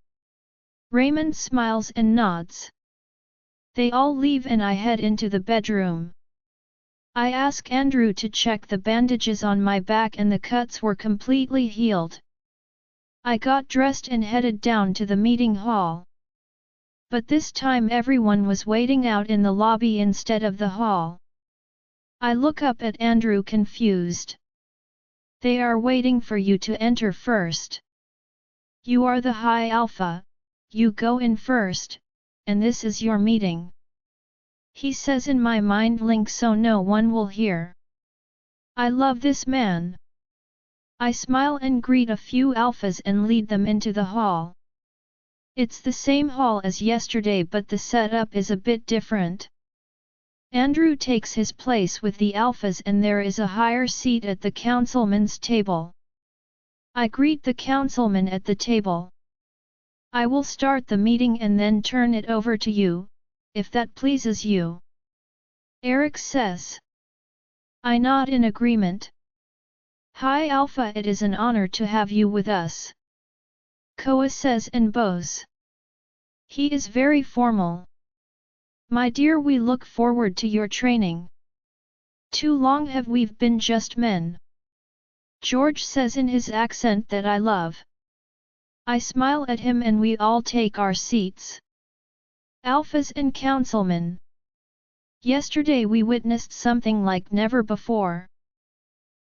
Raymond smiles and nods. They all leave and I head into the bedroom. I ask Andrew to check the bandages on my back and the cuts were completely healed. I got dressed and headed down to the meeting hall. But this time everyone was waiting out in the lobby instead of the hall. I look up at Andrew confused. They are waiting for you to enter first. You are the High Alpha, you go in first, and this is your meeting. He says in my mind link so no one will hear. I love this man. I smile and greet a few alphas and lead them into the hall. It's the same hall as yesterday but the setup is a bit different. Andrew takes his place with the alphas and there is a higher seat at the councilman's table. I greet the councilman at the table. I will start the meeting and then turn it over to you, if that pleases you. Eric says. I nod in agreement. High Alpha, it is an honor to have you with us. Koa says and bows. He is very formal. My dear, we look forward to your training. Too long have we been just men. George says in his accent that I love. I smile at him and we all take our seats. Alphas and councilmen. Yesterday we witnessed something like never before.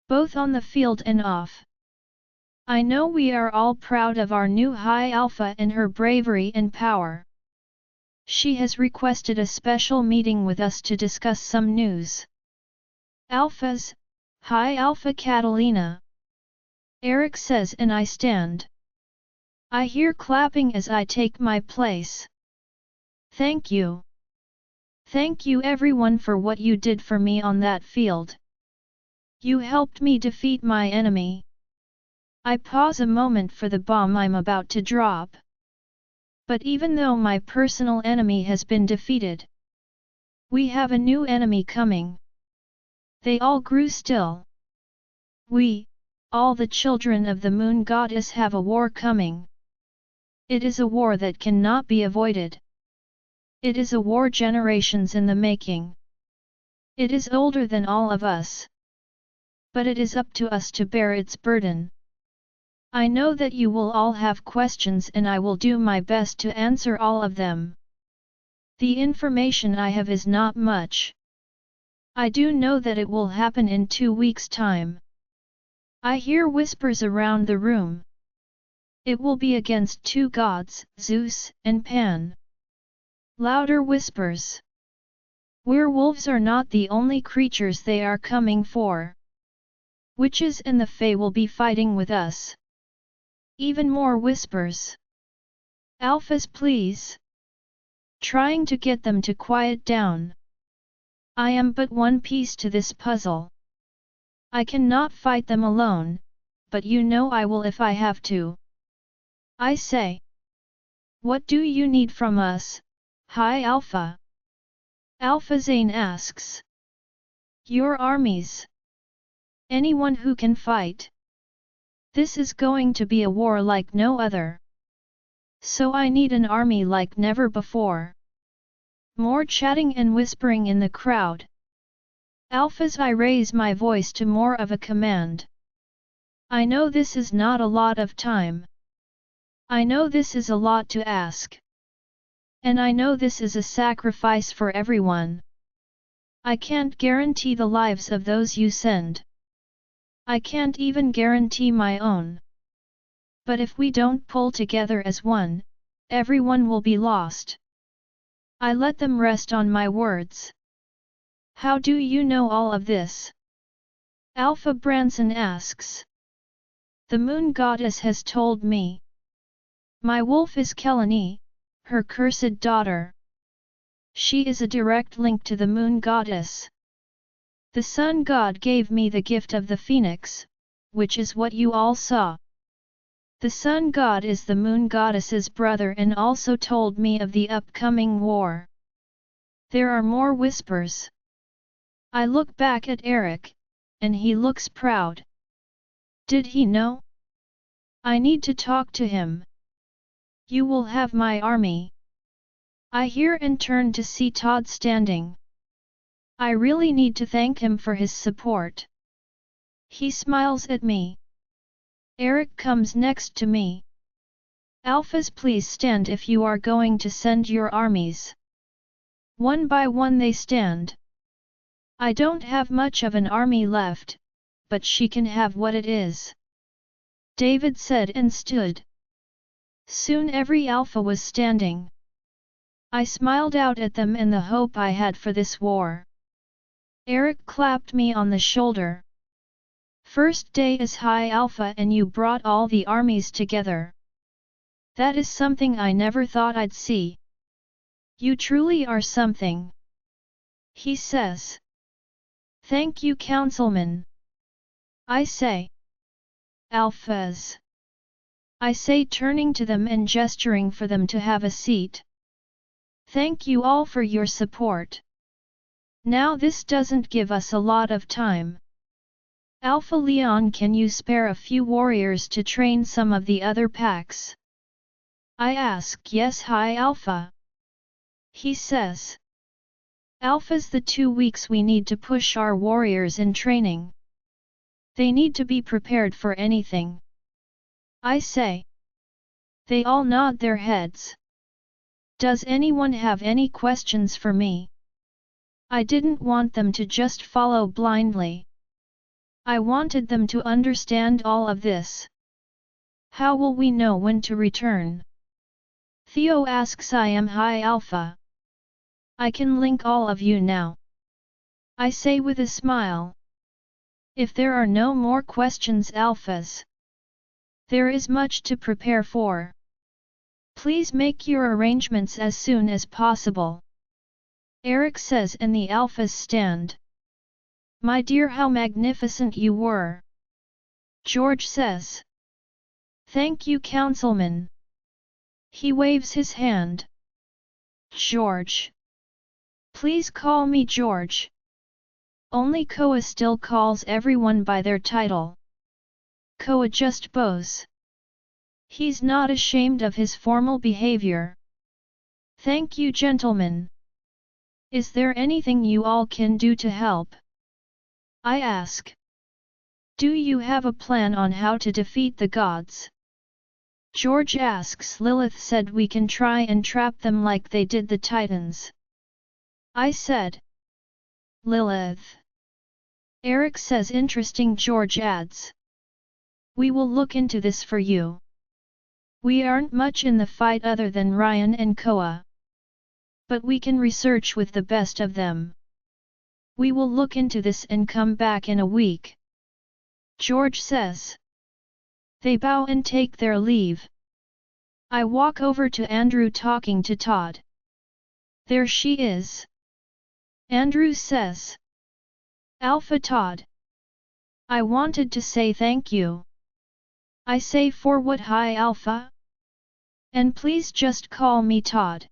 Both on the field and off. I know we are all proud of our new High Alpha and her bravery and power. She has requested a special meeting with us to discuss some news. Alphas, High Alpha Catalina. Eric says and I stand. I hear clapping as I take my place. Thank you. Thank you everyone for what you did for me on that field. You helped me defeat my enemy. I pause a moment for the bomb I'm about to drop. But even though my personal enemy has been defeated, we have a new enemy coming. They all grew still. We, all the children of the Moon Goddess, have a war coming. It is a war that cannot be avoided. It is a war generations in the making. It is older than all of us. But it is up to us to bear its burden. I know that you will all have questions and I will do my best to answer all of them. The information I have is not much. I do know that it will happen in 2 weeks' time. I hear whispers around the room. It will be against 2 gods, Zeus and Pan. Louder whispers. Werewolves are not the only creatures they are coming for. Witches and the Fae will be fighting with us. Even more whispers. Alphas, please. Trying to get them to quiet down. I am but one piece to this puzzle. I cannot fight them alone, but you know I will if I have to. I say. What do you need from us, High Alpha? Alpha Zane asks. Your armies. Anyone who can fight. This is going to be a war like no other. So I need an army like never before. More chatting and whispering in the crowd. Alphas, I raise my voice to more of a command. I know this is not a lot of time. I know this is a lot to ask. And I know this is a sacrifice for everyone. I can't guarantee the lives of those you send. I can't even guarantee my own. But if we don't pull together as one, everyone will be lost. I let them rest on my words. How do you know all of this? Alpha Branson asks. The Moon Goddess has told me. My wolf is Kelani, her cursed daughter. She is a direct link to the Moon Goddess. The Sun God gave me the gift of the Phoenix, which is what you all saw. The Sun God is the Moon Goddess's brother and also told me of the upcoming war. There are more whispers. I look back at Eric, and he looks proud. Did he know? I need to talk to him. You will have my army. I hear and turn to see Todd standing. I really need to thank him for his support. He smiles at me. Eric comes next to me. Alphas, please stand if you are going to send your armies. One by one they stand. I don't have much of an army left, but she can have what it is. David said and stood. Soon every alpha was standing. I smiled out at them and the hope I had for this war. Eric clapped me on the shoulder. First day as High Alpha and you brought all the armies together. That is something I never thought I'd see. You truly are something. He says. Thank you, Councilman. I say. Alphas. I say, turning to them and gesturing for them to have a seat. Thank you all for your support. Now this doesn't give us a lot of time. Alpha Leon, can you spare a few warriors to train some of the other packs? I ask. Yes, High Alpha. He says. Alphas, the 2 weeks we need to push our warriors in training. They need to be prepared for anything. I say. They all nod their heads. Does anyone have any questions for me? I didn't want them to just follow blindly. I wanted them to understand all of this. How will we know when to return? Theo asks. I am High Alpha. I can link all of you now. I say with a smile. If there are no more questions, Alphas. There is much to prepare for. Please make your arrangements as soon as possible. Eric says, and the Alphas stand. My dear, how magnificent you were. George says. Thank you, Councilman. He waves his hand. George. Please call me George. Only Koa still calls everyone by their title. Koa just bows. He's not ashamed of his formal behavior. Thank you, gentlemen. Is there anything you all can do to help? I ask. Do you have a plan on how to defeat the gods? George asks. Lilith said we can try and trap them like they did the Titans. I said. Lilith. Eric says. Interesting. George adds. We will look into this for you. We aren't much in the fight other than Ryan and Koa. But we can research with the best of them. We will look into this and come back in a week. George says. They bow and take their leave. I walk over to Andrew talking to Todd. There she is. Andrew says. Alpha Todd. I wanted to say thank you. I say, for what, High Alpha? And please just call me Todd.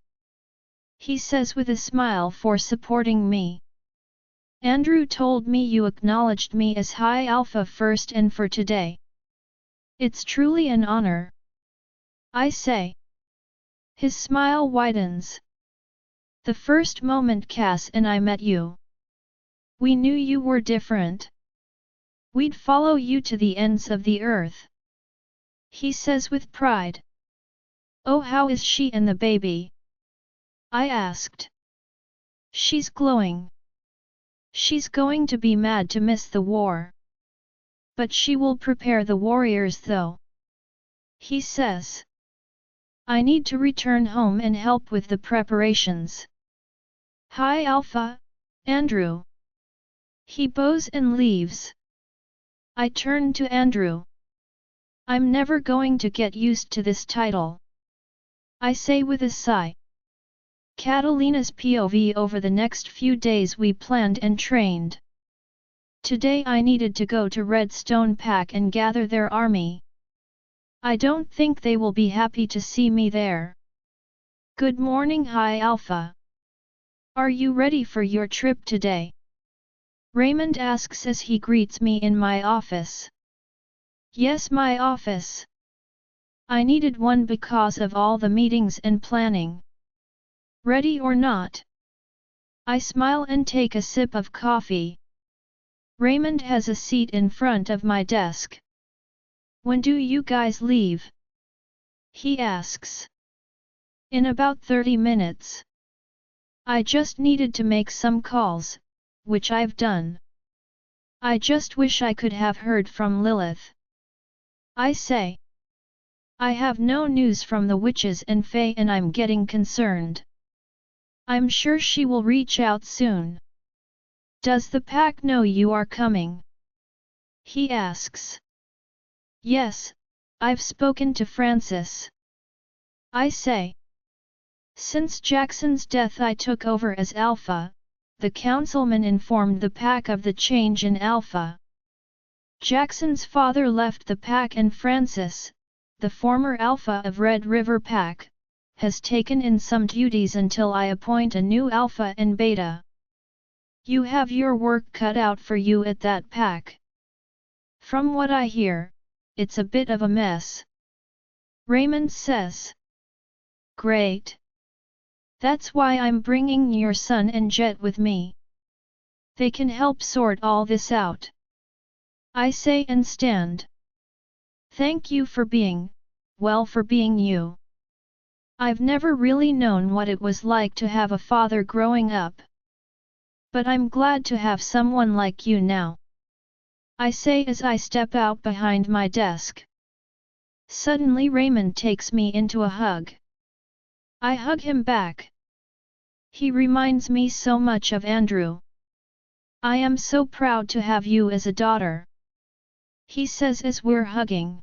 He says with a smile, for supporting me. Andrew told me you acknowledged me as High Alpha first and for today. It's truly an honor. I say. His smile widens. The first moment Cass and I met you, we knew you were different. We'd follow you to the ends of the earth. He says with pride. Oh, how is she and the baby? I asked. She's glowing. She's going to be mad to miss the war. But she will prepare the warriors though. He says. I need to return home and help with the preparations. High Alpha, Andrew. He bows and leaves. I turn to Andrew. I'm never going to get used to this title. I say with a sigh. Catalina's POV. Over the next few days we planned and trained. Today I needed to go to Redstone Pack and gather their army. I don't think they will be happy to see me there. Good morning, High Alpha. Are you ready for your trip today? Raymond asks as he greets me in my office. Yes, my office. I needed one because of all the meetings and planning. Ready or not? I smile and take a sip of coffee. Raymond has a seat in front of my desk. When do you guys leave? He asks. In about 30 minutes. I just needed to make some calls, which I've done. I just wish I could have heard from Lilith. I say. I have no news from the witches and Fae and I'm getting concerned. I'm sure she will reach out soon. Does the pack know you are coming? He asks. Yes, I've spoken to Francis. I say. Since Jackson's death I took over as Alpha, the councilman informed the pack of the change in Alpha. Jackson's father left the pack and Francis, the former Alpha of Red River Pack, has taken in some duties until I appoint a new Alpha and Beta. You have your work cut out for you at that pack. From what I hear, it's a bit of a mess. Raymond says. Great. That's why I'm bringing your son and Jet with me. They can help sort all this out. I say and stand. Thank you for being, well, for being you. I've never really known what it was like to have a father growing up. But I'm glad to have someone like you now. I say as I step out behind my desk. Suddenly Raymond takes me into a hug. I hug him back. He reminds me so much of Andrew. I am so proud to have you as a daughter. He says as we're hugging.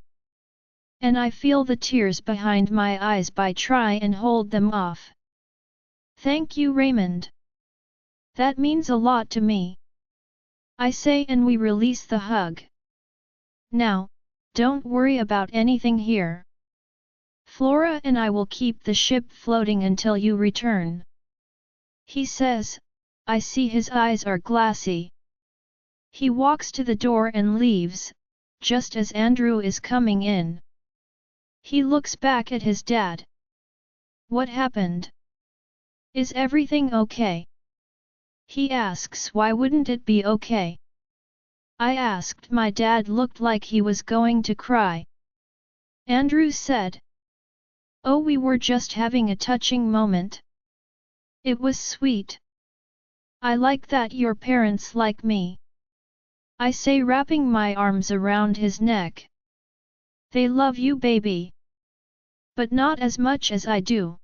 And I feel the tears behind my eyes but try and hold them off. Thank you, Raymond. That means a lot to me. I say and we release the hug. Now, don't worry about anything here. Flora and I will keep the ship floating until you return. He says. I see his eyes are glassy. He walks to the door and leaves, just as Andrew is coming in. He looks back at his dad. What happened? Is everything okay? He asks. Why wouldn't it be okay? I asked. My dad looked like he was going to cry. Andrew said. Oh, we were just having a touching moment. It was sweet. I like that your parents like me. I say, wrapping my arms around his neck. They love you, baby. But not as much as I do.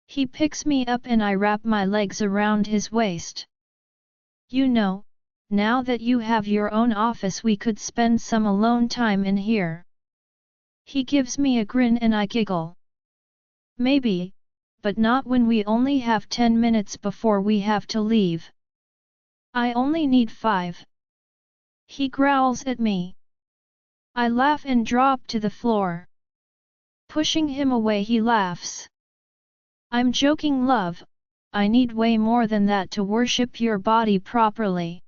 He picks me up and I wrap my legs around his waist. You know, now that you have your own office we could spend some alone time in here. He gives me a grin and I giggle. Maybe, but not when we only have 10 minutes before we have to leave. I only need 5. He growls at me. I laugh and drop to the floor. Pushing him away, he laughs. I'm joking, love. I need way more than that to worship your body properly.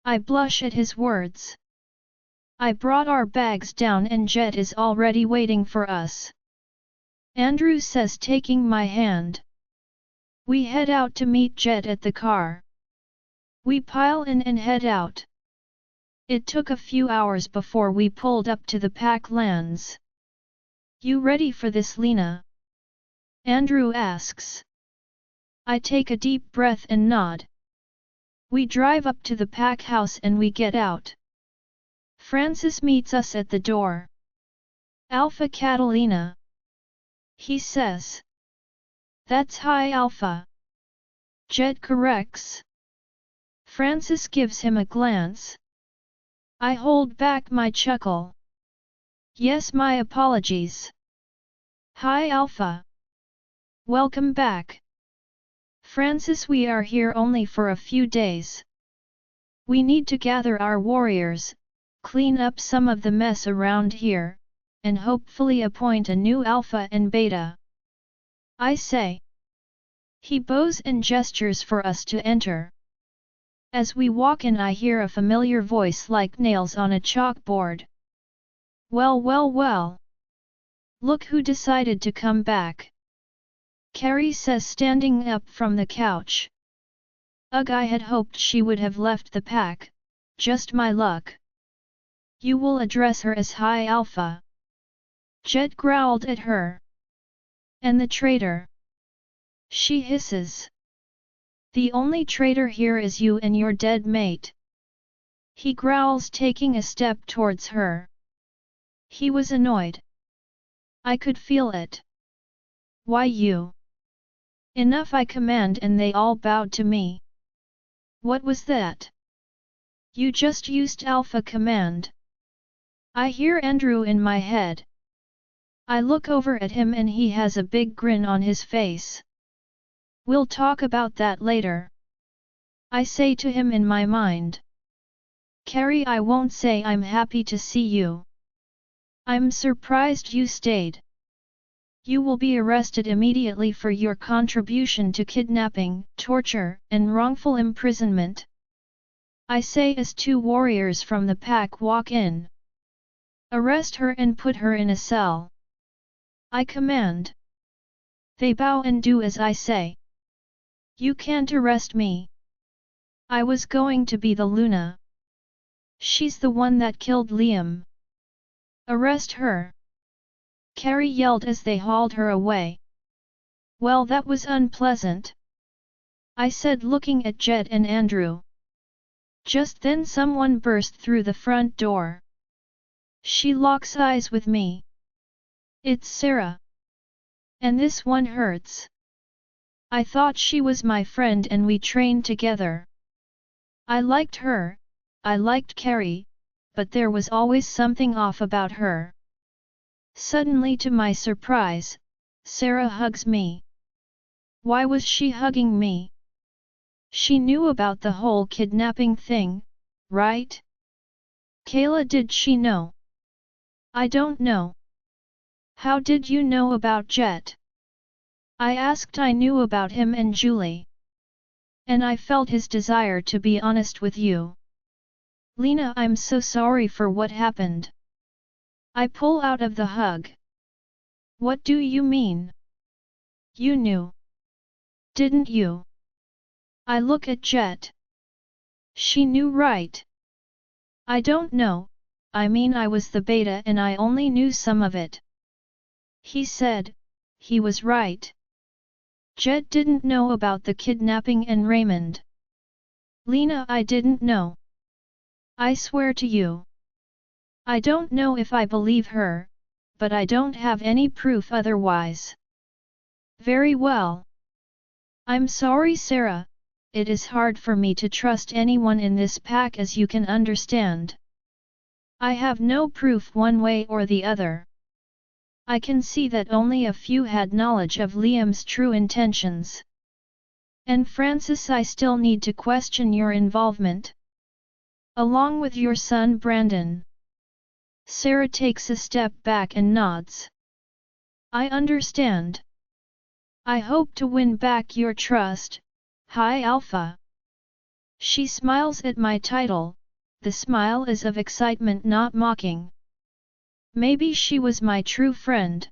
I blush at his words. I brought our bags down and Jet is already waiting for us. Andrew says, taking my hand. We head out to meet Jet at the car. We pile in and head out. It took a few hours before we pulled up to the pack lands. You ready for this, Lena? Andrew asks. I take a deep breath and nod. We drive up to the pack house and we get out. Francis meets us at the door. Alpha Catalina. He says. That's High Alpha. Jet corrects. Francis gives him a glance. I hold back my chuckle. Yes, my apologies. High Alpha. Welcome back. Francis, we are here only for a few days. We need to gather our warriors, clean up some of the mess around here, and hopefully appoint a new Alpha and Beta. I say. He bows and gestures for us to enter. As we walk in, I hear a familiar voice like nails on a chalkboard. Well, well, well. Look who decided to come back. Carrie says, standing up from the couch. Ugh, I had hoped she would have left the pack, just my luck. You will address her as High Alpha. Jet growled at her. And the traitor? She hisses. The only traitor here is you and your dead mate. He growls, taking a step towards her. He was annoyed. I could feel it. Why you? Enough, I command, and they all bowed to me. What was that? You just used alpha command. I hear Andrew in my head. I look over at him and he has a big grin on his face. We'll talk about that later. I say to him in my mind. Carrie, I won't say I'm happy to see you. I'm surprised you stayed. You will be arrested immediately for your contribution to kidnapping, torture, and wrongful imprisonment. I say as two warriors from the pack walk in. Arrest her and put her in a cell. I command. They bow and do as I say. You can't arrest me. I was going to be the Luna. She's the one that killed Liam. Arrest her! Carrie yelled as they hauled her away. Well, that was unpleasant, I said, looking at Jet and Andrew. Just then someone burst through the front door. She locks eyes with me. It's Sarah. And this one hurts. I thought she was my friend and we trained together. I liked her, I liked Carrie, but there was always something off about her. Suddenly, to my surprise, Sarah hugs me. Why was she hugging me? She knew about the whole kidnapping thing, right? Kayla, did she know? I don't know. How did you know about Jet? I asked. I knew about him and Julie. And I felt his desire to be honest with you. Lena, I'm so sorry for what happened. I pull out of the hug. What do you mean? You knew. Didn't you? I look at Jet. She knew, right? I don't know, I mean I was the beta and I only knew some of it. He said. He was right. Jet didn't know about the kidnapping and Raymond. Lena, I didn't know. I swear to you. I don't know if I believe her, but I don't have any proof otherwise. Very well. I'm sorry, Sarah. It is hard for me to trust anyone in this pack, as you can understand. I have no proof one way or the other. I can see that only a few had knowledge of Liam's true intentions. And Francis, I still need to question your involvement. Along with your son Brandon. Sarah takes a step back and nods. I understand. I hope to win back your trust, High Alpha. She smiles at my title. The smile is of excitement, not mocking. Maybe she was my true friend.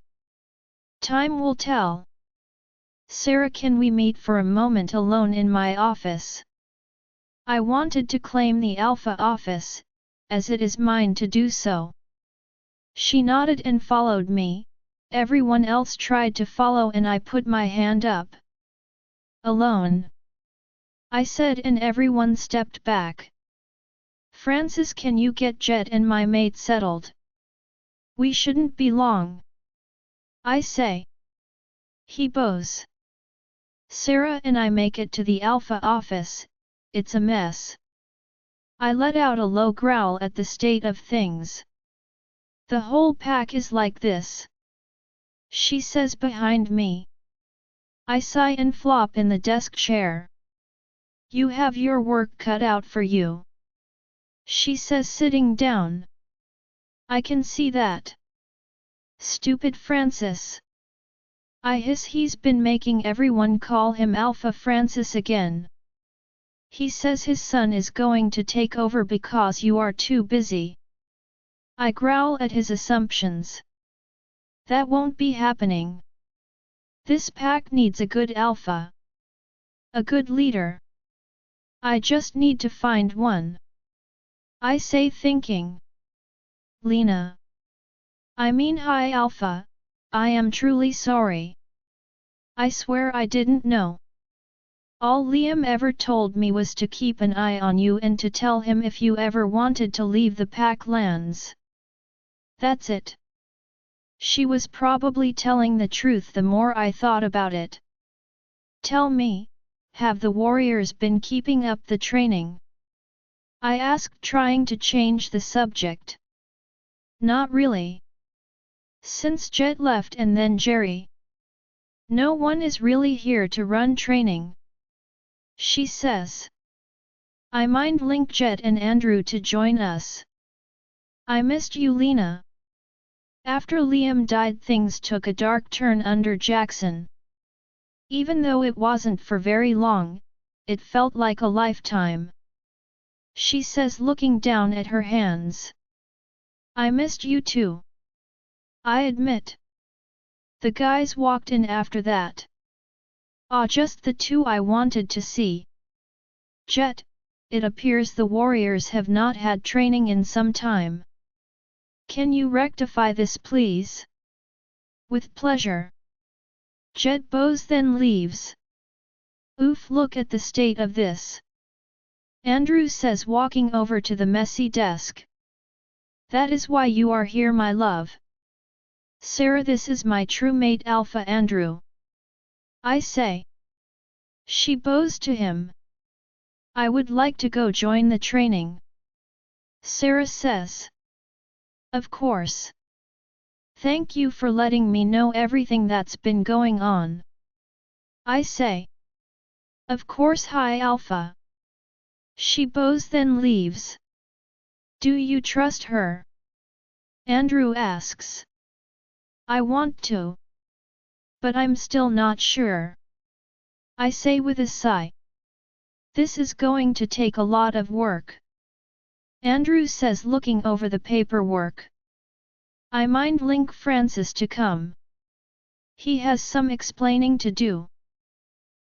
Time will tell. Sarah, can we meet for a moment alone in my office? I wanted to claim the Alpha office, as it is mine to do so. She nodded and followed me. Everyone else tried to follow and I put my hand up. Alone? I said, and everyone stepped back. Francis, can you get Jet and my mate settled? We shouldn't be long. I say. He bows. Sarah and I make it to the Alpha office. It's a mess. I let out a low growl at the state of things. The whole pack is like this, she says behind me. I sigh and flop in the desk chair. You have your work cut out for you, she says, sitting down. I can see that. Stupid Francis. I hiss. He's been making everyone call him Alpha Francis again. He says his son is going to take over because you are too busy. I growl at his assumptions. That won't be happening. This pack needs a good alpha. A good leader. I just need to find one. I say, thinking. Lena. I mean High Alpha, I am truly sorry. I swear I didn't know. All Liam ever told me was to keep an eye on you and to tell him if you ever wanted to leave the Pack lands. That's it. She was probably telling the truth the more I thought about it. Tell me, have the warriors been keeping up the training? I asked, trying to change the subject. Not really. Since Jet left and then Jerry. No one is really here to run training. She says. I mind link Jet and Andrew to join us. I missed you, Lena. After Liam died, things took a dark turn under Jackson. Even though it wasn't for very long, it felt like a lifetime. She says, looking down at her hands. I missed you too. I admit. The guys walked in after that. Just the two I wanted to see. Jet, it appears the warriors have not had training in some time. Can you rectify this, please? With pleasure. Jet bows then leaves. Oof, look at the state of this. Andrew says, walking over to the messy desk. That is why you are here, my love. Sarah, this is my true mate Alpha Andrew. I say. She bows to him. I would like to go join the training. Sarah says. Of course. Thank you for letting me know everything that's been going on. I say. Of course, High Alpha. She bows then leaves. Do you trust her? Andrew asks. I want to. But I'm still not sure. I say with a sigh. This is going to take a lot of work. Andrew says, looking over the paperwork. I mind link Francis to come. He has some explaining to do.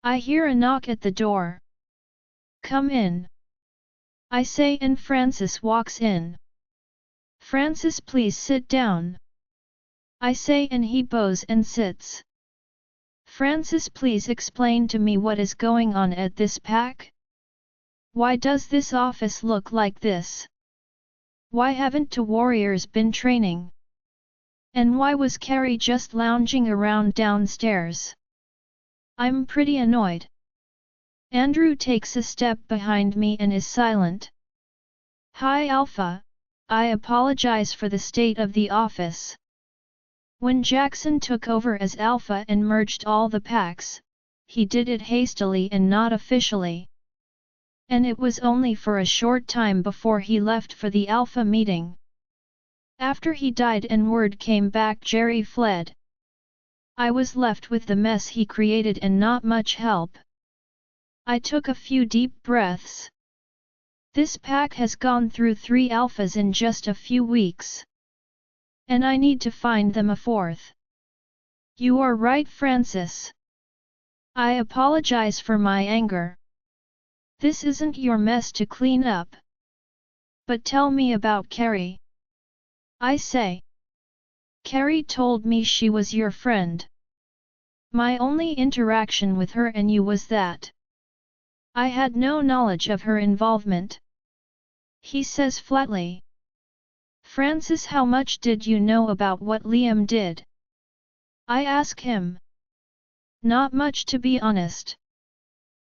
I hear a knock at the door. Come in. I say, and Francis walks in. Francis, please sit down. I say, and he bows and sits. Francis, please explain to me what is going on at this pack? Why does this office look like this? Why haven't the warriors been training? And why was Carrie just lounging around downstairs? I'm pretty annoyed. Andrew takes a step behind me and is silent. Hi Alpha, I apologize for the state of the office. When Jackson took over as Alpha and merged all the packs, he did it hastily and not officially. And it was only for a short time before he left for the Alpha meeting. After he died and word came back Jerry fled. I was left with the mess he created and not much help. I took a few deep breaths. This pack has gone through 3 alphas in just a few weeks. And I need to find them a 4th. You are right, Francis. I apologize for my anger. This isn't your mess to clean up. But tell me about Carrie. I say. Carrie told me she was your friend. My only interaction with her and you was that. I had no knowledge of her involvement. He says flatly. Francis, how much did you know about what Liam did? I ask him. Not much, to be honest.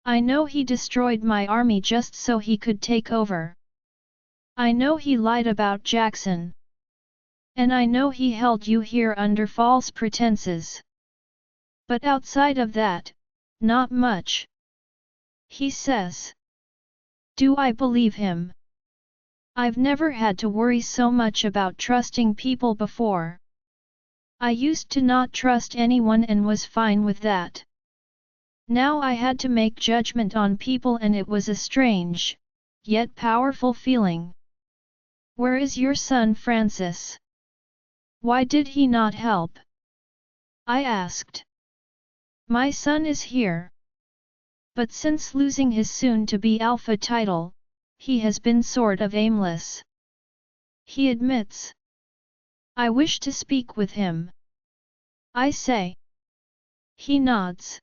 I know he destroyed my army just so he could take over. I know he lied about Jackson. And I know he held you here under false pretenses. But outside of that, not much. He says. Do I believe him? I've never had to worry so much about trusting people before. I used to not trust anyone and was fine with that. Now I had to make judgment on people and it was a strange, yet powerful feeling. Where is your son, Francis? Why did he not help? I asked. My son is here. But since losing his soon-to-be Alpha title, he has been sort of aimless. He admits. I wish to speak with him. I say. He nods.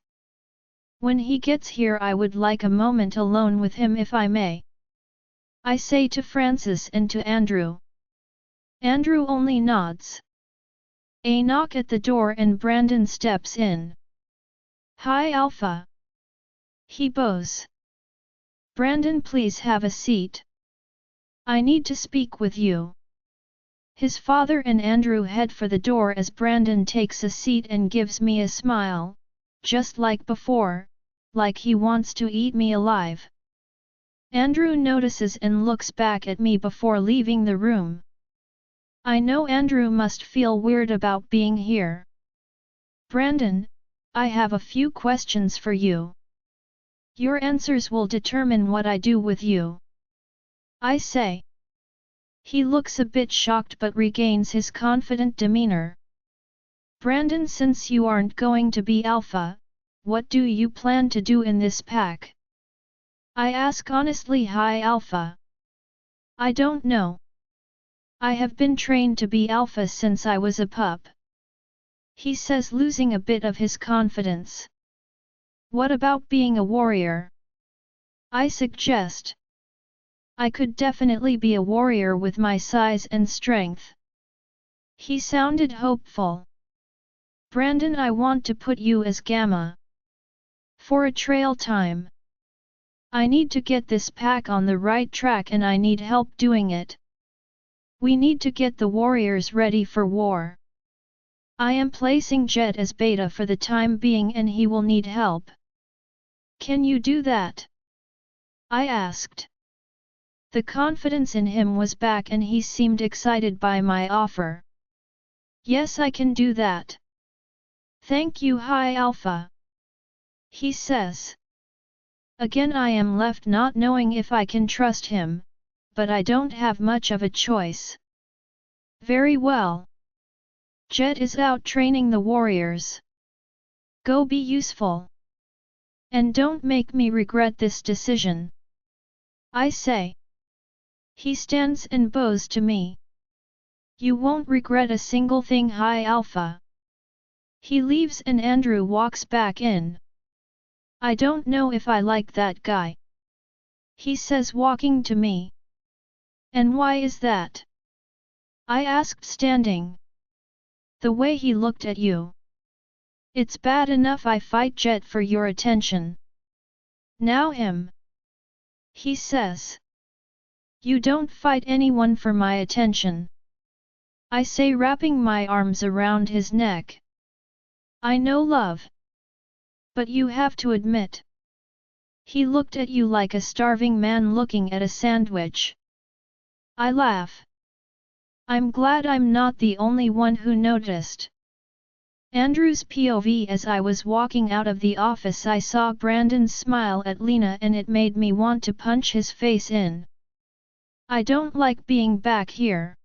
When he gets here I would like a moment alone with him if I may. I say to Francis and to Andrew. Andrew only nods. A knock at the door and Brandon steps in. Hi Alpha. He bows. Brandon, please have a seat. I need to speak with you. His father and Andrew head for the door as Brandon takes a seat and gives me a smile, just like before, like he wants to eat me alive. Andrew notices and looks back at me before leaving the room. I know Andrew must feel weird about being here. Brandon, I have a few questions for you. Your answers will determine what I do with you. I say. He looks a bit shocked but regains his confident demeanor. Brandon, since you aren't going to be Alpha, what do you plan to do in this pack? I ask honestly. Hi Alpha. I don't know. I have been trained to be Alpha since I was a pup. He says, losing a bit of his confidence. What about being a warrior? I suggest. I could definitely be a warrior with my size and strength. He sounded hopeful. Brandon, I want to put you as Gamma. For a trail time. I need to get this pack on the right track and I need help doing it. We need to get the warriors ready for war. I am placing Jet as beta for the time being and he will need help. Can you do that? I asked. The confidence in him was back and he seemed excited by my offer. Yes, I can do that. Thank you. Hi Alpha. He says. Again I am left not knowing if I can trust him, but I don't have much of a choice. Very well. Jet is out training the warriors. Go be useful. And don't make me regret this decision. I say. He stands and bows to me. You won't regret a single thing. Hi Alpha. He leaves and Andrew walks back in. I don't know if I like that guy. He says, walking to me. And why is that? I asked, standing. The way he looked at you. It's bad enough I fight Jet for your attention. Now him. He says. You don't fight anyone for my attention. I say, wrapping my arms around his neck. I know, love. But you have to admit. He looked at you like a starving man looking at a sandwich. I laugh. I'm glad I'm not the only one who noticed. Andrew's POV. As I was walking out of the office I saw Brandon smile at Lena and it made me want to punch his face in. I don't like being back here.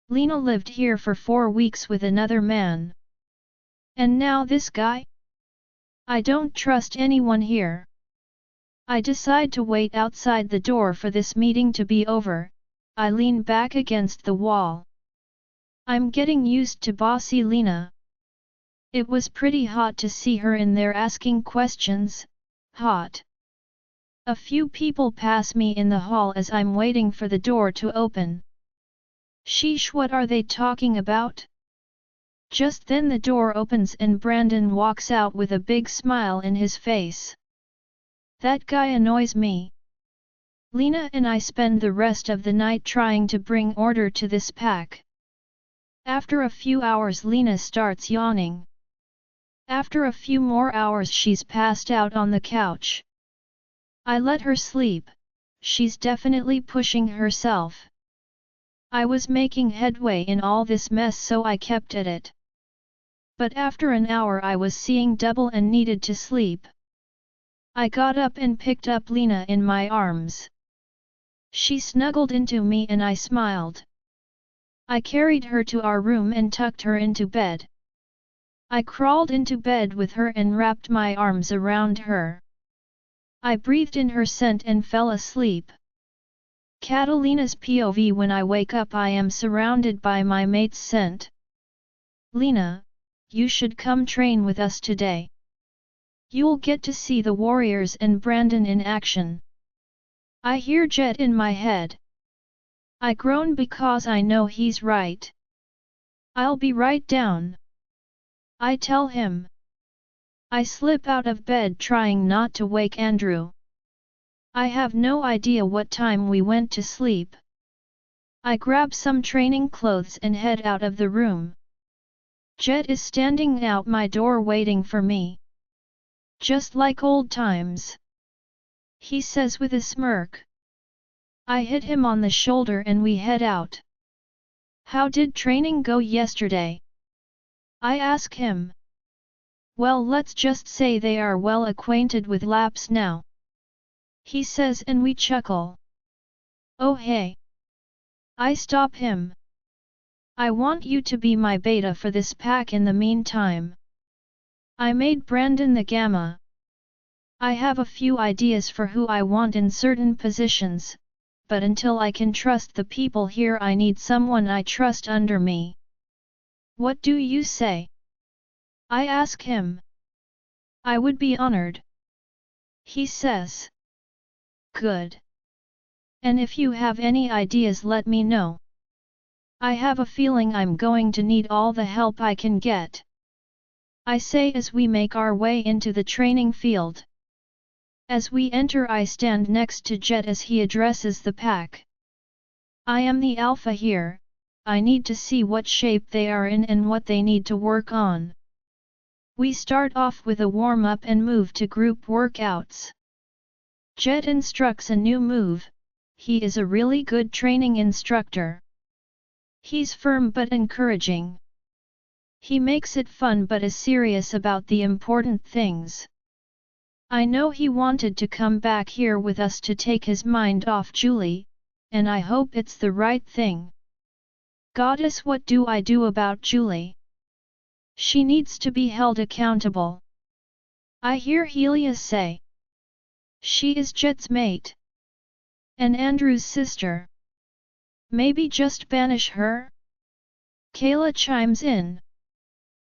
Lena lived here for 4 weeks with another man. And now this guy? I don't trust anyone here. I decide to wait outside the door for this meeting to be over. I lean back against the wall. I'm getting used to bossy Lena. It was pretty hot to see her in there asking questions. Hot. A few people pass me in the hall as I'm waiting for the door to open. Sheesh, what are they talking about? Just then the door opens and Brandon walks out with a big smile in his face. That guy annoys me. Lena and I spend the rest of the night trying to bring order to this pack. After a few hours Lena starts yawning. After a few more hours she's passed out on the couch. I let her sleep. She's definitely pushing herself. I was making headway in all this mess so I kept at it. But after an hour I was seeing double and needed to sleep. I got up and picked up Lena in my arms. She snuggled into me and I smiled. I carried her to our room and tucked her into bed. I crawled into bed with her and wrapped my arms around her. I breathed in her scent and fell asleep. Catalina's POV: when I wake up I am surrounded by my mate's scent. Lena, you should come train with us today. You'll get to see the warriors and Brandon in action. I hear Jet in my head. I groan because I know he's right. I'll be right down, I tell him. I slip out of bed trying not to wake Andrew. I have no idea what time we went to sleep. I grab some training clothes and head out of the room. Jet is standing out my door waiting for me. Just like old times, he says with a smirk. I hit him on the shoulder and we head out. How did training go yesterday? I ask him. Well, let's just say they are well acquainted with laps now, he says, and we chuckle. Oh hey! I stop him. I want you to be my beta for this pack in the meantime. I made Brandon the gamma. I have a few ideas for who I want in certain positions, but until I can trust the people here I need someone I trust under me. What do you say? I ask him. I would be honored, he says. Good. And if you have any ideas let me know. I have a feeling I'm going to need all the help I can get, I say as we make our way into the training field. As we enter I stand next to Jet as he addresses the pack. I am the alpha here, I need to see what shape they are in and what they need to work on. We start off with a warm-up and move to group workouts. Jet instructs a new move. He is a really good training instructor. He's firm but encouraging. He makes it fun but is serious about the important things. I know he wanted to come back here with us to take his mind off Julie, and I hope it's the right thing. Goddess, what do I do about Julie? She needs to be held accountable. I hear Helia say. She is Jet's mate. And Andrew's sister. Maybe just banish her? Kayla chimes in.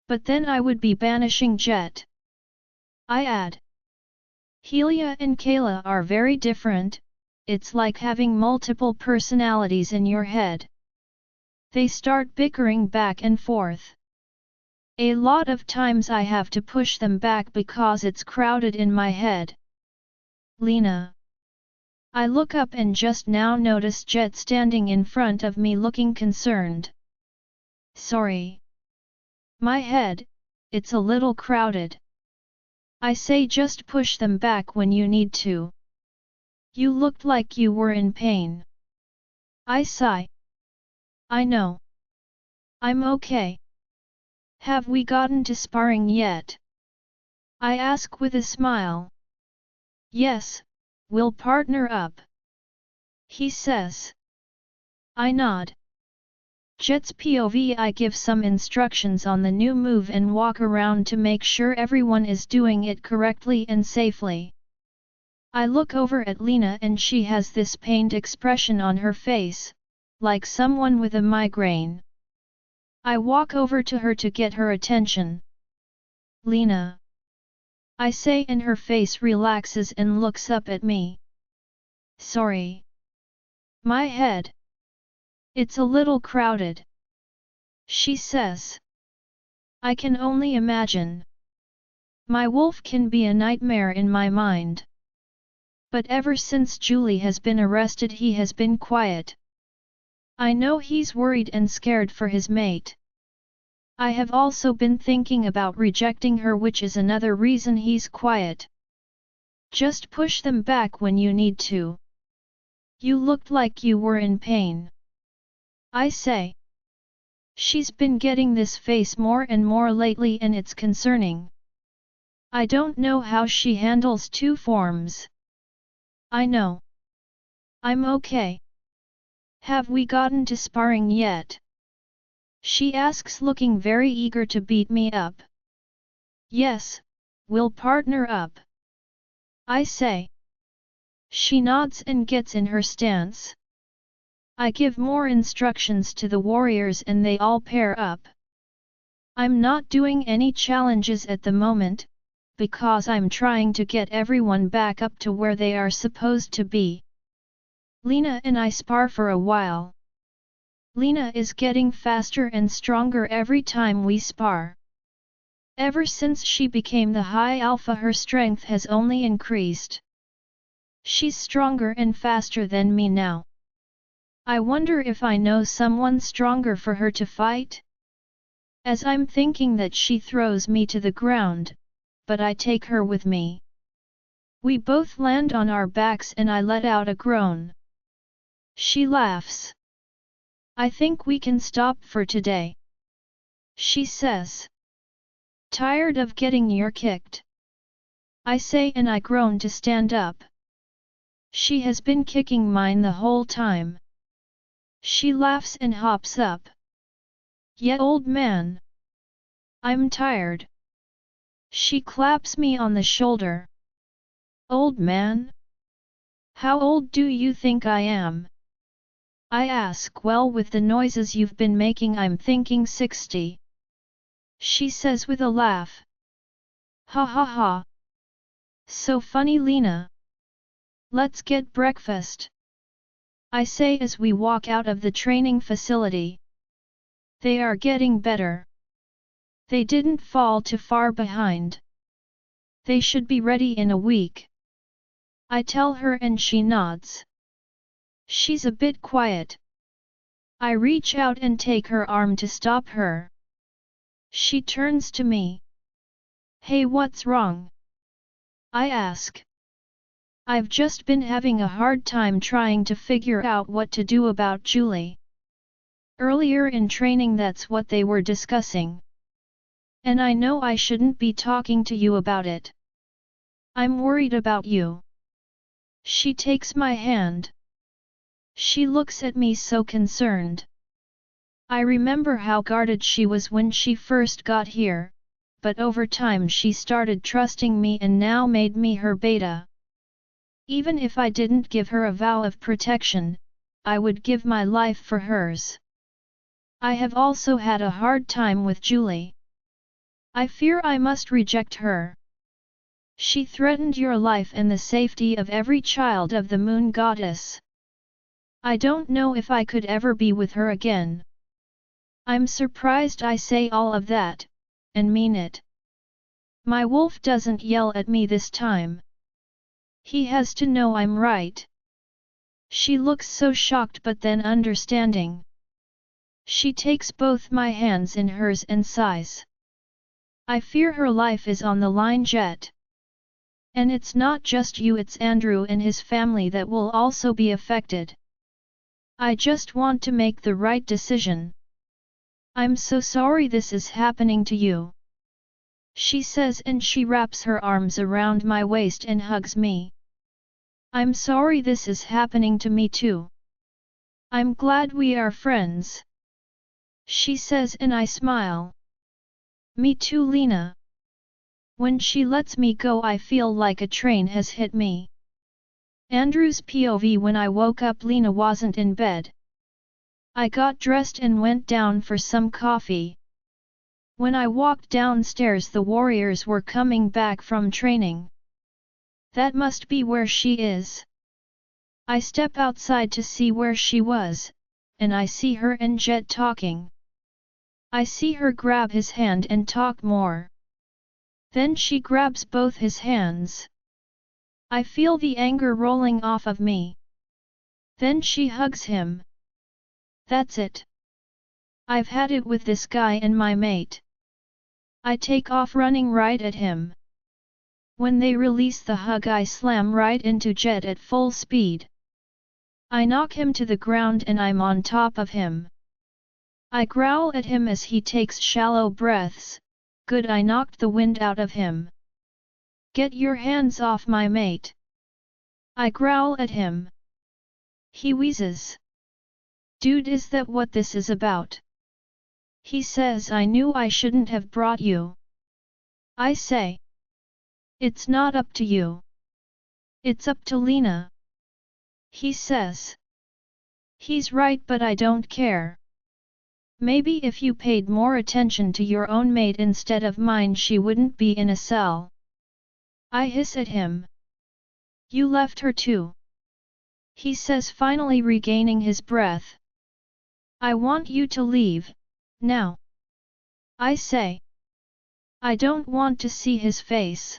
But then I would be banishing Jet. I add. Helia and Kayla are very different, it's like having multiple personalities in your head. They start bickering back and forth. A lot of times I have to push them back because it's crowded in my head. Lena. I look up and just now notice Jet standing in front of me looking concerned. Sorry. My head, it's a little crowded. I say, just push them back when you need to. You looked like you were in pain. I sigh. I know. I'm okay. Have we gotten to sparring yet? I ask with a smile. Yes, we'll partner up, he says. I nod. Jet's POV: I give some instructions on the new move and walk around to make sure everyone is doing it correctly and safely. I look over at Lena and she has this pained expression on her face, like someone with a migraine. I walk over to her to get her attention. Lena, I say, and her face relaxes and looks up at me. Sorry. My head. It's a little crowded, she says. I can only imagine. My wolf can be a nightmare in my mind. But ever since Julie has been arrested he has been quiet. I know he's worried and scared for his mate. I have also been thinking about rejecting her, which is another reason he's quiet. Just push them back when you need to. You looked like you were in pain, I say. She's been getting this face more and more lately and it's concerning. I don't know how she handles two forms. I know. I'm okay. Have we gotten to sparring yet? She asks, looking very eager to beat me up. Yes, we'll partner up, I say. She nods and gets in her stance. I give more instructions to the warriors and they all pair up. I'm not doing any challenges at the moment, because I'm trying to get everyone back up to where they are supposed to be. Lena and I spar for a while. Lena is getting faster and stronger every time we spar. Ever since she became the high alpha, her strength has only increased. She's stronger and faster than me now. I wonder if I know someone stronger for her to fight? As I'm thinking that, she throws me to the ground, but I take her with me. We both land on our backs and I let out a groan. She laughs. I think we can stop for today, she says. Tired of getting your kicked? I say, and I groan to stand up. She has been kicking mine the whole time. She laughs and hops up. Yeah, old man. I'm tired. She claps me on the shoulder. Old man? How old do you think I am? I ask. Well, with the noises you've been making, I'm thinking 60. She says with a laugh. Ha ha ha. So funny, Lena. Let's get breakfast, I say as we walk out of the training facility. They are getting better. They didn't fall too far behind. They should be ready in a week, I tell her, and she nods. She's a bit quiet. I reach out and take her arm to stop her. She turns to me. Hey, what's wrong? I ask. I've just been having a hard time trying to figure out what to do about Julie. Earlier in training, that's what they were discussing. And I know I shouldn't be talking to you about it. I'm worried about you. She takes my hand. She looks at me so concerned. I remember how guarded she was when she first got here, but over time she started trusting me and now made me her beta. Even if I didn't give her a vow of protection, I would give my life for hers. I have also had a hard time with Julie. I fear I must reject her. She threatened your life and the safety of every child of the Moon Goddess. I don't know if I could ever be with her again. I'm surprised I say all of that, and mean it. My wolf doesn't yell at me this time. He has to know I'm right. She looks so shocked but then understanding. She takes both my hands in hers and sighs. I fear her life is on the line, Jet. And it's not just you, it's Andrew and his family that will also be affected. I just want to make the right decision. I'm so sorry this is happening to you, she says, and she wraps her arms around my waist and hugs me. I'm sorry this is happening to me too. I'm glad we are friends, she says, and I smile. Me too, Lena. When she lets me go, I feel like a train has hit me. Andrew's POV: when I woke up, Lena wasn't in bed. I got dressed and went down for some coffee. When I walked downstairs, the warriors were coming back from training. That must be where she is. I step outside to see where she was, and I see her and Jet talking. I see her grab his hand and talk more. Then she grabs both his hands. I feel the anger rolling off of me. Then she hugs him. That's it. I've had it with this guy and my mate. I take off running right at him. When they release the hug, I slam right into Jet at full speed. I knock him to the ground and I'm on top of him. I growl at him as he takes shallow breaths. Good, I knocked the wind out of him. Get your hands off my mate. I growl at him. He wheezes. Dude, is that what this is about? He says, I knew I shouldn't have brought you. I say. It's not up to you. It's up to Lena. He says. He's right, but I don't care. Maybe if you paid more attention to your own mate instead of mine, she wouldn't be in a cell. I hiss at him. You left her too, he says, finally regaining his breath. I want you to leave, now, I say. I don't want to see his face.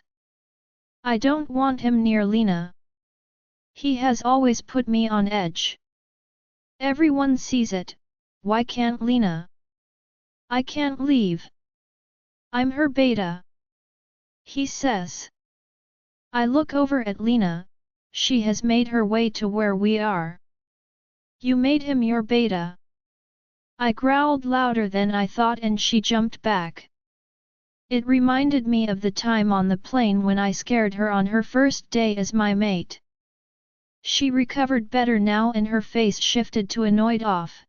I don't want him near Lena. He has always put me on edge. Everyone sees it, why can't Lena? I can't leave. I'm her beta, he says. I look over at Lena, she has made her way to where we are. You made him your beta. I growled louder than I thought and she jumped back. It reminded me of the time on the plane when I scared her on her first day as my mate. She recovered better now and her face shifted to annoyed off.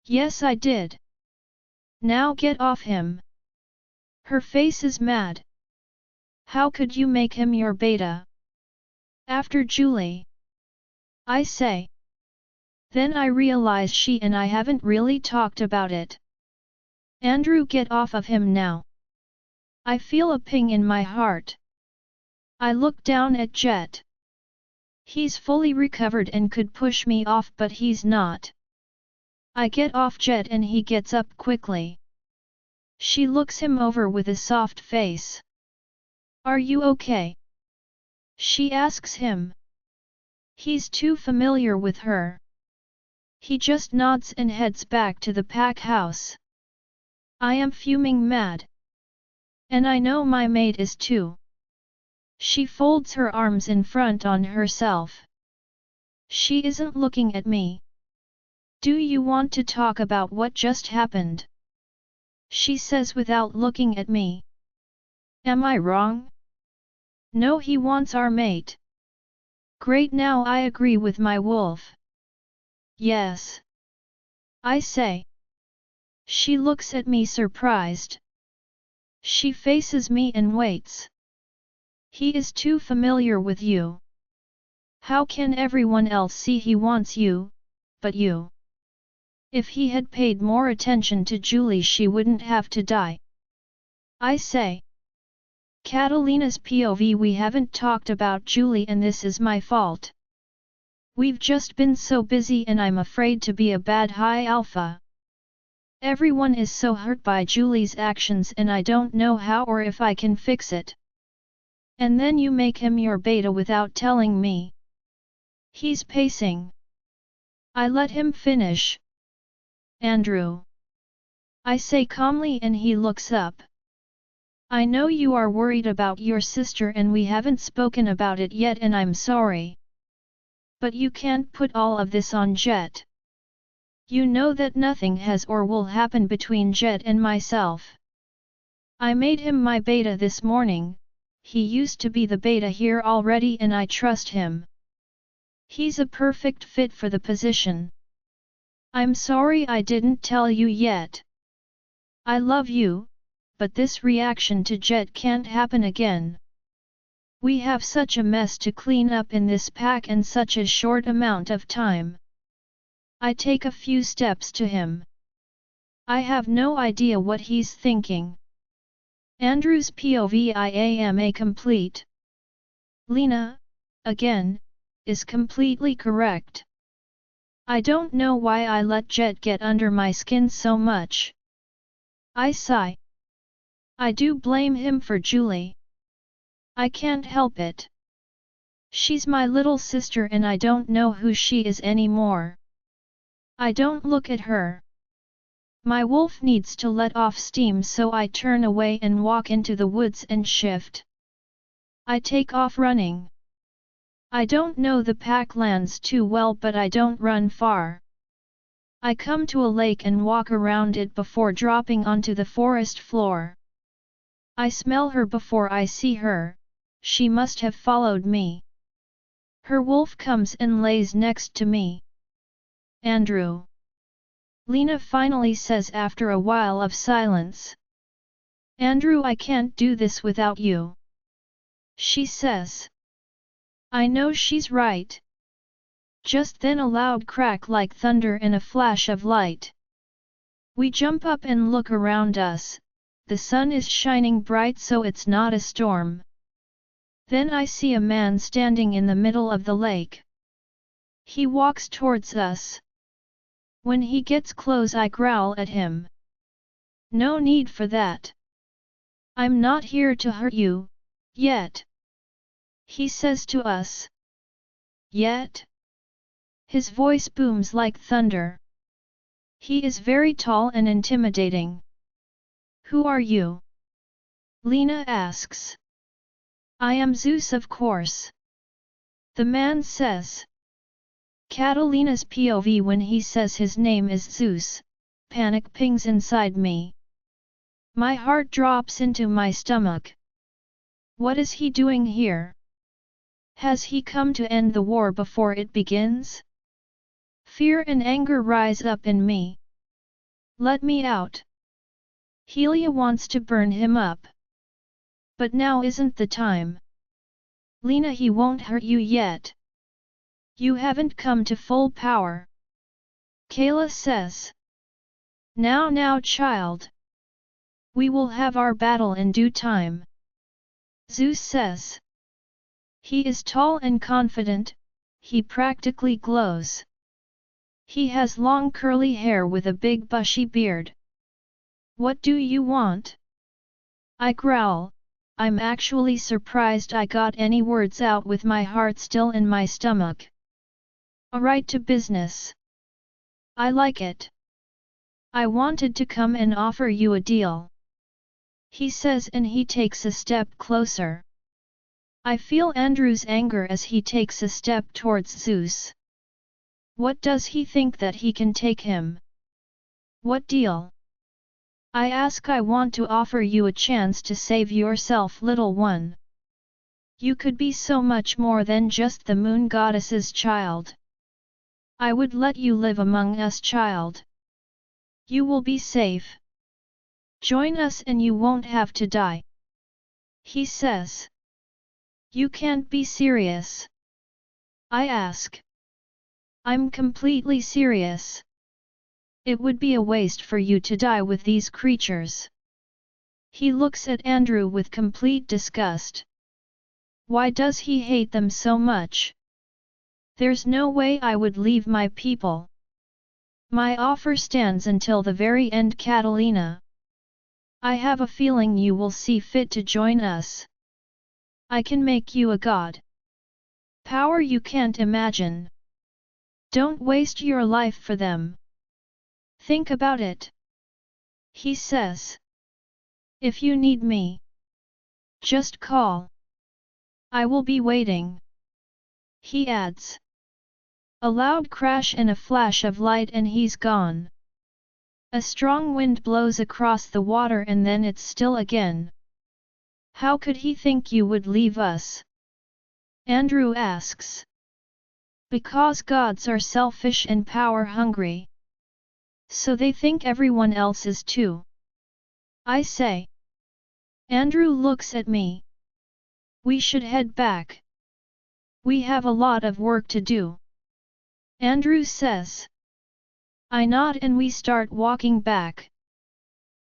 Yes, I did. Now get off him. Her face is mad. How could you make him your beta? After Julie, I say. Then I realize she and I haven't really talked about it. Andrew, get off of him now. I feel a ping in my heart. I look down at Jet. He's fully recovered and could push me off, but he's not. I get off Jet and he gets up quickly. She looks him over with a soft face. Are you okay? She asks him. He's too familiar with her. He just nods and heads back to the pack house. I am fuming mad. And I know my mate is too. She folds her arms in front on herself. She isn't looking at me. Do you want to talk about what just happened? She says without looking at me. Am I wrong? No, he wants our mate. Great, now I agree with my wolf. Yes. I say. She looks at me surprised. She faces me and waits. He is too familiar with you. How can everyone else see he wants you, but you? If he had paid more attention to Julie, she wouldn't have to die. I say. Catalina's POV, we haven't talked about Julie and this is my fault. We've just been so busy and I'm afraid to be a bad high alpha. Everyone is so hurt by Julie's actions and I don't know how or if I can fix it. And then you make him your beta without telling me. He's pacing. I let him finish. Andrew. I say calmly and he looks up. I know you are worried about your sister and we haven't spoken about it yet and I'm sorry. But you can't put all of this on Jet. You know that nothing has or will happen between Jet and myself. I made him my beta this morning, he used to be the beta here already and I trust him. He's a perfect fit for the position. I'm sorry I didn't tell you yet. I love you, but this reaction to Jet can't happen again. We have such a mess to clean up in this pack in such a short amount of time. I take a few steps to him. I have no idea what he's thinking. Andrew's POV IAMA complete. Lena, again, is completely correct. I don't know why I let Jet get under my skin so much. I sigh. I do blame him for Julie. I can't help it. She's my little sister and I don't know who she is anymore. I don't look at her. My wolf needs to let off steam, so I turn away and walk into the woods and shift. I take off running. I don't know the packlands too well, but I don't run far. I come to a lake and walk around it before dropping onto the forest floor. I smell her before I see her. She must have followed me. Her wolf comes and lays next to me. Andrew. Lena finally says after a while of silence. Andrew, I can't do this without you. She says. I know she's right. Just then a loud crack like thunder and a flash of light. We jump up and look around us. The sun is shining bright, so it's not a storm. Then I see a man standing in the middle of the lake. He walks towards us. When he gets close, I growl at him. No need for that. I'm not here to hurt you, yet. He says to us. Yet? His voice booms like thunder. He is very tall and intimidating. Who are you? Lena asks. I am Zeus, of course. The man says. Catalina's POV when he says his name is Zeus, panic pings inside me. My heart drops into my stomach. What is he doing here? Has he come to end the war before it begins? Fear and anger rise up in me. Let me out. Helia wants to burn him up. But now isn't the time. Lena, he won't hurt you yet. You haven't come to full power. Kayla says. Now child. We will have our battle in due time. Zeus says. He is tall and confident, he practically glows. He has long curly hair with a big bushy beard. What do you want? I growl. I'm actually surprised I got any words out with my heart still in my stomach. Alright, to business. I like it. I wanted to come and offer you a deal. He says, and he takes a step closer. I feel Andrew's anger as he takes a step towards Zeus. What does he think that he can take him? What deal? I ask. I want to offer you a chance to save yourself, little one. You could be so much more than just the moon goddess's child. I would let you live among us, child. You will be safe. Join us and you won't have to die. He says. You can't be serious. I ask. I'm completely serious. It would be a waste for you to die with these creatures. He looks at Andrew with complete disgust. Why does he hate them so much? There's no way I would leave my people. My offer stands until the very end, Catalina. I have a feeling you will see fit to join us. I can make you a god. Power you can't imagine. Don't waste your life for them. Think about it. He says. If you need me, just call. I will be waiting. He adds. A loud crash and a flash of light and he's gone. A strong wind blows across the water and then it's still again. How could he think you would leave us? Andrew asks. Because gods are selfish and power hungry. So they think everyone else is too. I say. Andrew looks at me. We should head back. We have a lot of work to do. Andrew says. I nod and we start walking back.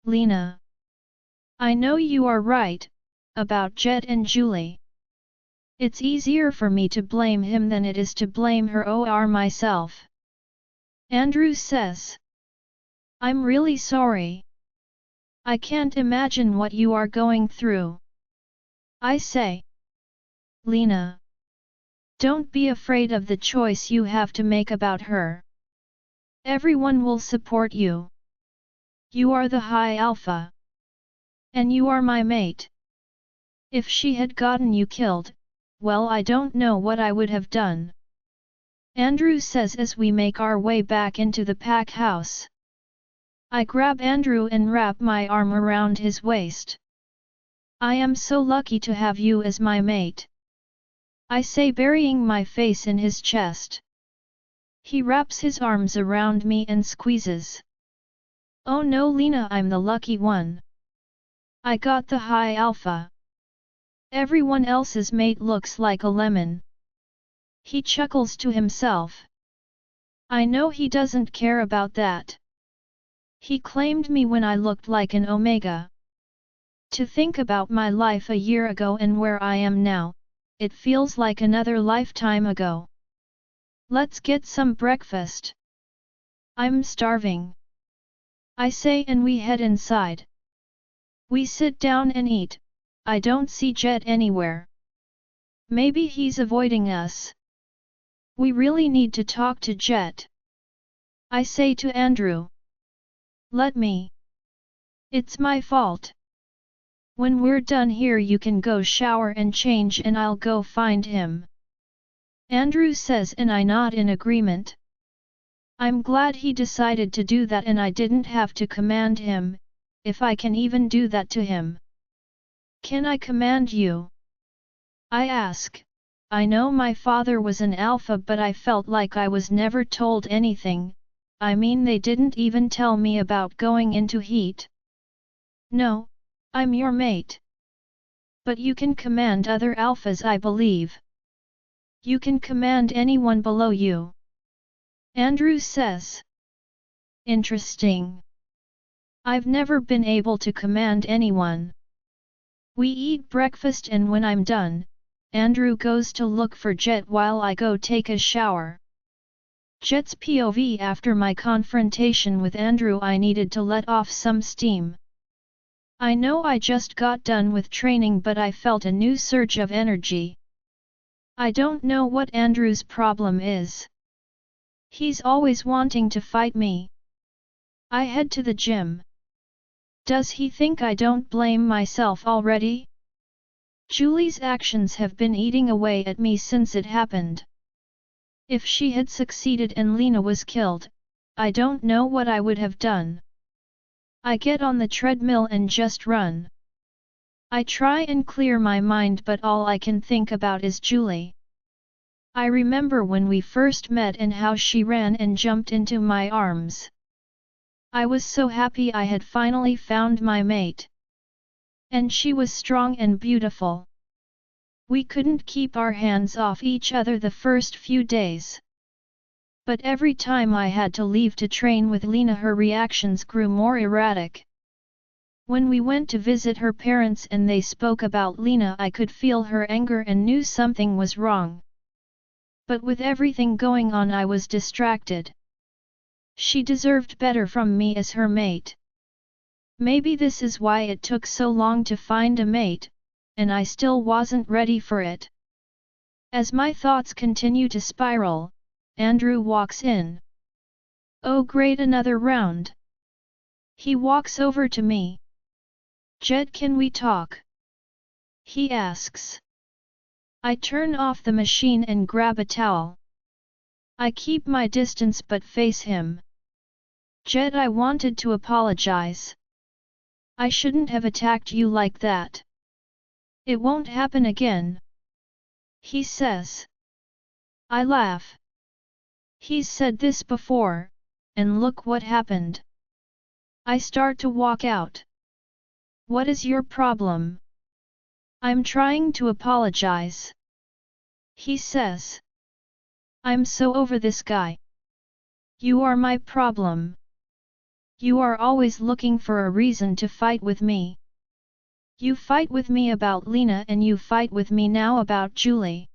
Lena. I know you are right, about Jet and Julie. It's easier for me to blame him than it is to blame her or myself. Andrew says. I'm really sorry. I can't imagine what you are going through. I say. Lena. Don't be afraid of the choice you have to make about her. Everyone will support you. You are the High Alpha. And you are my mate. If she had gotten you killed, well, I don't know what I would have done. Andrew says as we make our way back into the pack house. I grab Andrew and wrap my arm around his waist. I am so lucky to have you as my mate. I say, burying my face in his chest. He wraps his arms around me and squeezes. Oh no, Lena, I'm the lucky one. I got the High Alpha. Everyone else's mate looks like a lemon. He chuckles to himself. I know he doesn't care about that. He claimed me when I looked like an Omega. To think about my life a year ago and where I am now, it feels like another lifetime ago. Let's get some breakfast. I'm starving, I say, and we head inside. We sit down and eat. I don't see Jet anywhere. Maybe he's avoiding us. We really need to talk to Jet, I say to Andrew. Let me. It's my fault. When we're done here you can go shower and change and I'll go find him. Andrew says, and I nod in agreement. I'm glad he decided to do that and I didn't have to command him, if I can even do that to him. Can I command you? I ask. I know my father was an alpha, but I felt like I was never told anything. I mean, they didn't even tell me about going into heat. No, I'm your mate. But you can command other alphas, I believe. You can command anyone below you, Andrew says. Interesting. I've never been able to command anyone. We eat breakfast and when I'm done, Andrew goes to look for Jet while I go take a shower. Jet's POV: after my confrontation with Andrew I needed to let off some steam. I know I just got done with training, but I felt a new surge of energy. I don't know what Andrew's problem is. He's always wanting to fight me. I head to the gym. Does he think I don't blame myself already? Julie's actions have been eating away at me since it happened. If she had succeeded and Lena was killed, I don't know what I would have done. I get on the treadmill and just run. I try and clear my mind, but all I can think about is Julie. I remember when we first met and how she ran and jumped into my arms. I was so happy I had finally found my mate. And she was strong and beautiful. We couldn't keep our hands off each other the first few days. But every time I had to leave to train with Lena, her reactions grew more erratic. When we went to visit her parents and they spoke about Lena, I could feel her anger and knew something was wrong. But with everything going on I was distracted. She deserved better from me as her mate. Maybe this is why it took so long to find a mate, and I still wasn't ready for it. As my thoughts continue to spiral, Andrew walks in. Oh great, another round. He walks over to me. Jet, can we talk? He asks. I turn off the machine and grab a towel. I keep my distance but face him. Jet, I wanted to apologize. I shouldn't have attacked you like that. It won't happen again, he says. I laugh. He's said this before, and look what happened. I start to walk out. What is your problem? I'm trying to apologize, he says. I'm so over this guy. You are my problem. You are always looking for a reason to fight with me. You fight with me about Lena and you fight with me now about Julie.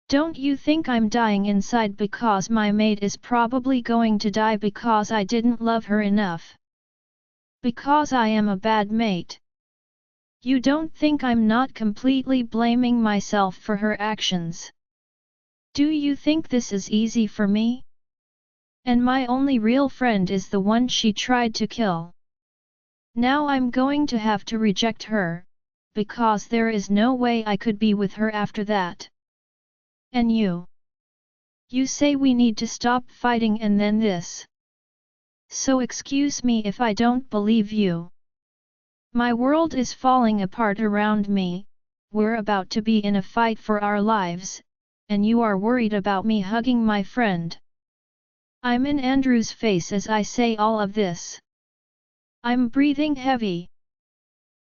Don't you think I'm dying inside because my mate is probably going to die because I didn't love her enough? Because I am a bad mate. You don't think I'm not completely blaming myself for her actions? Do you think this is easy for me? And my only real friend is the one she tried to kill. Now I'm going to have to reject her, because there is no way I could be with her after that. And you? You say we need to stop fighting and then this. So excuse me if I don't believe you. My world is falling apart around me, we're about to be in a fight for our lives, and you are worried about me hugging my friend. I'm in Andrew's face as I say all of this. I'm breathing heavy.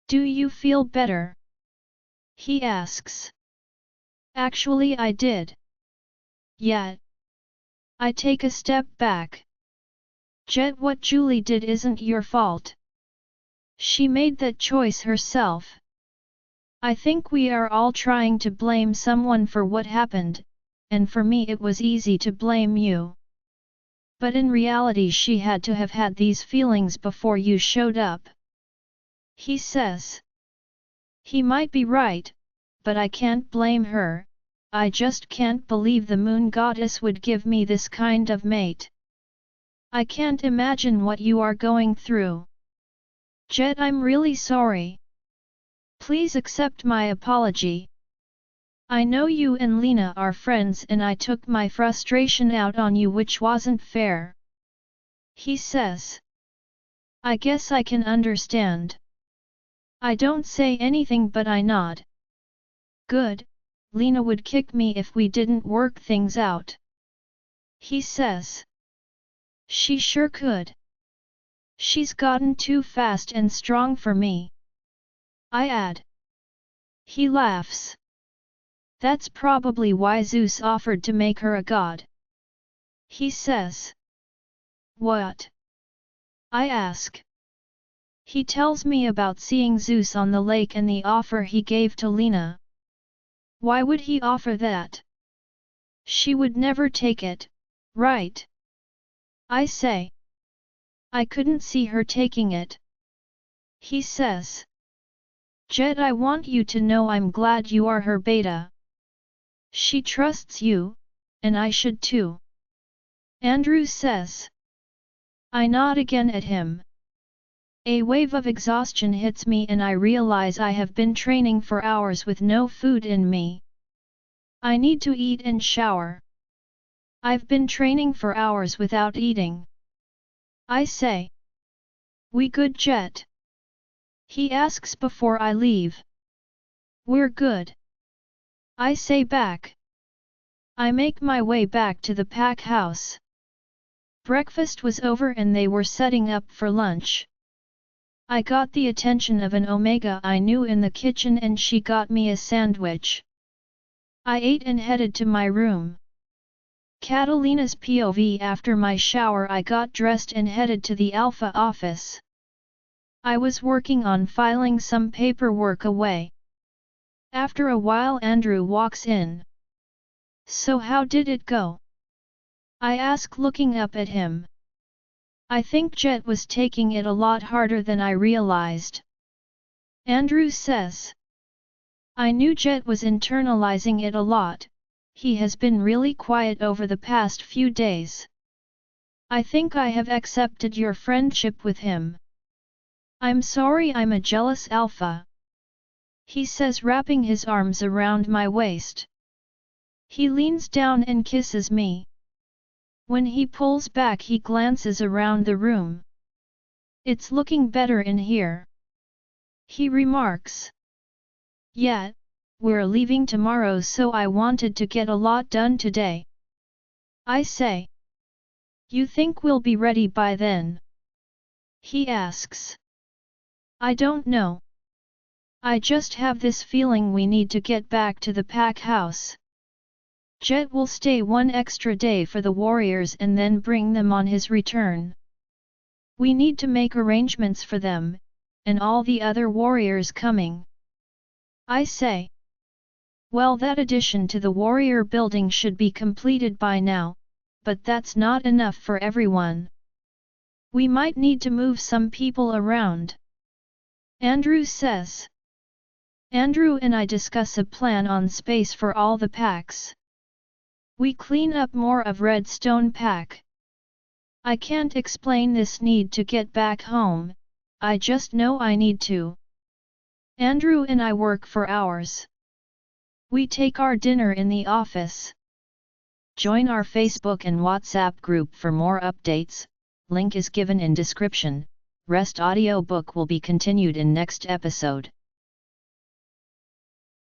Do you feel better? He asks. Actually I did. Yeah. I take a step back. Jet, what Julie did isn't your fault. She made that choice herself. I think we are all trying to blame someone for what happened, and for me it was easy to blame you. But in reality she had to have had these feelings before you showed up. He says. He might be right, but I can't blame her. I just can't believe the moon goddess would give me this kind of mate. I can't imagine what you are going through. Jet, I'm really sorry. Please accept my apology. I know you and Lena are friends and I took my frustration out on you, which wasn't fair. He says. I guess I can understand. I don't say anything but I nod. Good, Lena would kick me if we didn't work things out. He says. She sure could. She's gotten too fast and strong for me. I add. He laughs. That's probably why Zeus offered to make her a god. He says. What? I ask. He tells me about seeing Zeus on the lake and the offer he gave to Lena. Why would he offer that? She would never take it, right? I say. I couldn't see her taking it. He says. Jet, I want you to know I'm glad you are her beta. She trusts you, and I should too. Andrew says. I nod again at him. A wave of exhaustion hits me and I realize I have been training for hours with no food in me. I need to eat and shower. I've been training for hours without eating. I say. We good, Jet? He asks before I leave. We're good. I say back. I make my way back to the pack house. Breakfast was over and they were setting up for lunch. I got the attention of an Omega I knew in the kitchen and she got me a sandwich. I ate and headed to my room. Catalina's POV. After my shower I got dressed and headed to the Alpha office. I was working on filing some paperwork away. After a while Andrew walks in. So how did it go? I ask, looking up at him. I think Jet was taking it a lot harder than I realized. Andrew says. I knew Jet was internalizing it a lot. He has been really quiet over the past few days. I think I have accepted your friendship with him. I'm sorry I'm a jealous alpha. He says, wrapping his arms around my waist. He leans down and kisses me. When he pulls back he glances around the room. It's looking better in here. He remarks. Yeah, we're leaving tomorrow so I wanted to get a lot done today. I say. You think we'll be ready by then? He asks. I don't know. I just have this feeling we need to get back to the pack house. Jet will stay one extra day for the warriors and then bring them on his return. We need to make arrangements for them, and all the other warriors coming. I say. Well, that addition to the warrior building should be completed by now, but that's not enough for everyone. We might need to move some people around. Andrew says. Andrew and I discuss a plan on space for all the packs. We clean up more of Redstone pack. I can't explain this need to get back home, I just know I need to. Andrew and I work for hours. We take our dinner in the office. Join our Facebook and WhatsApp group for more updates, link is given in description. Rest audiobook will be continued in next episode.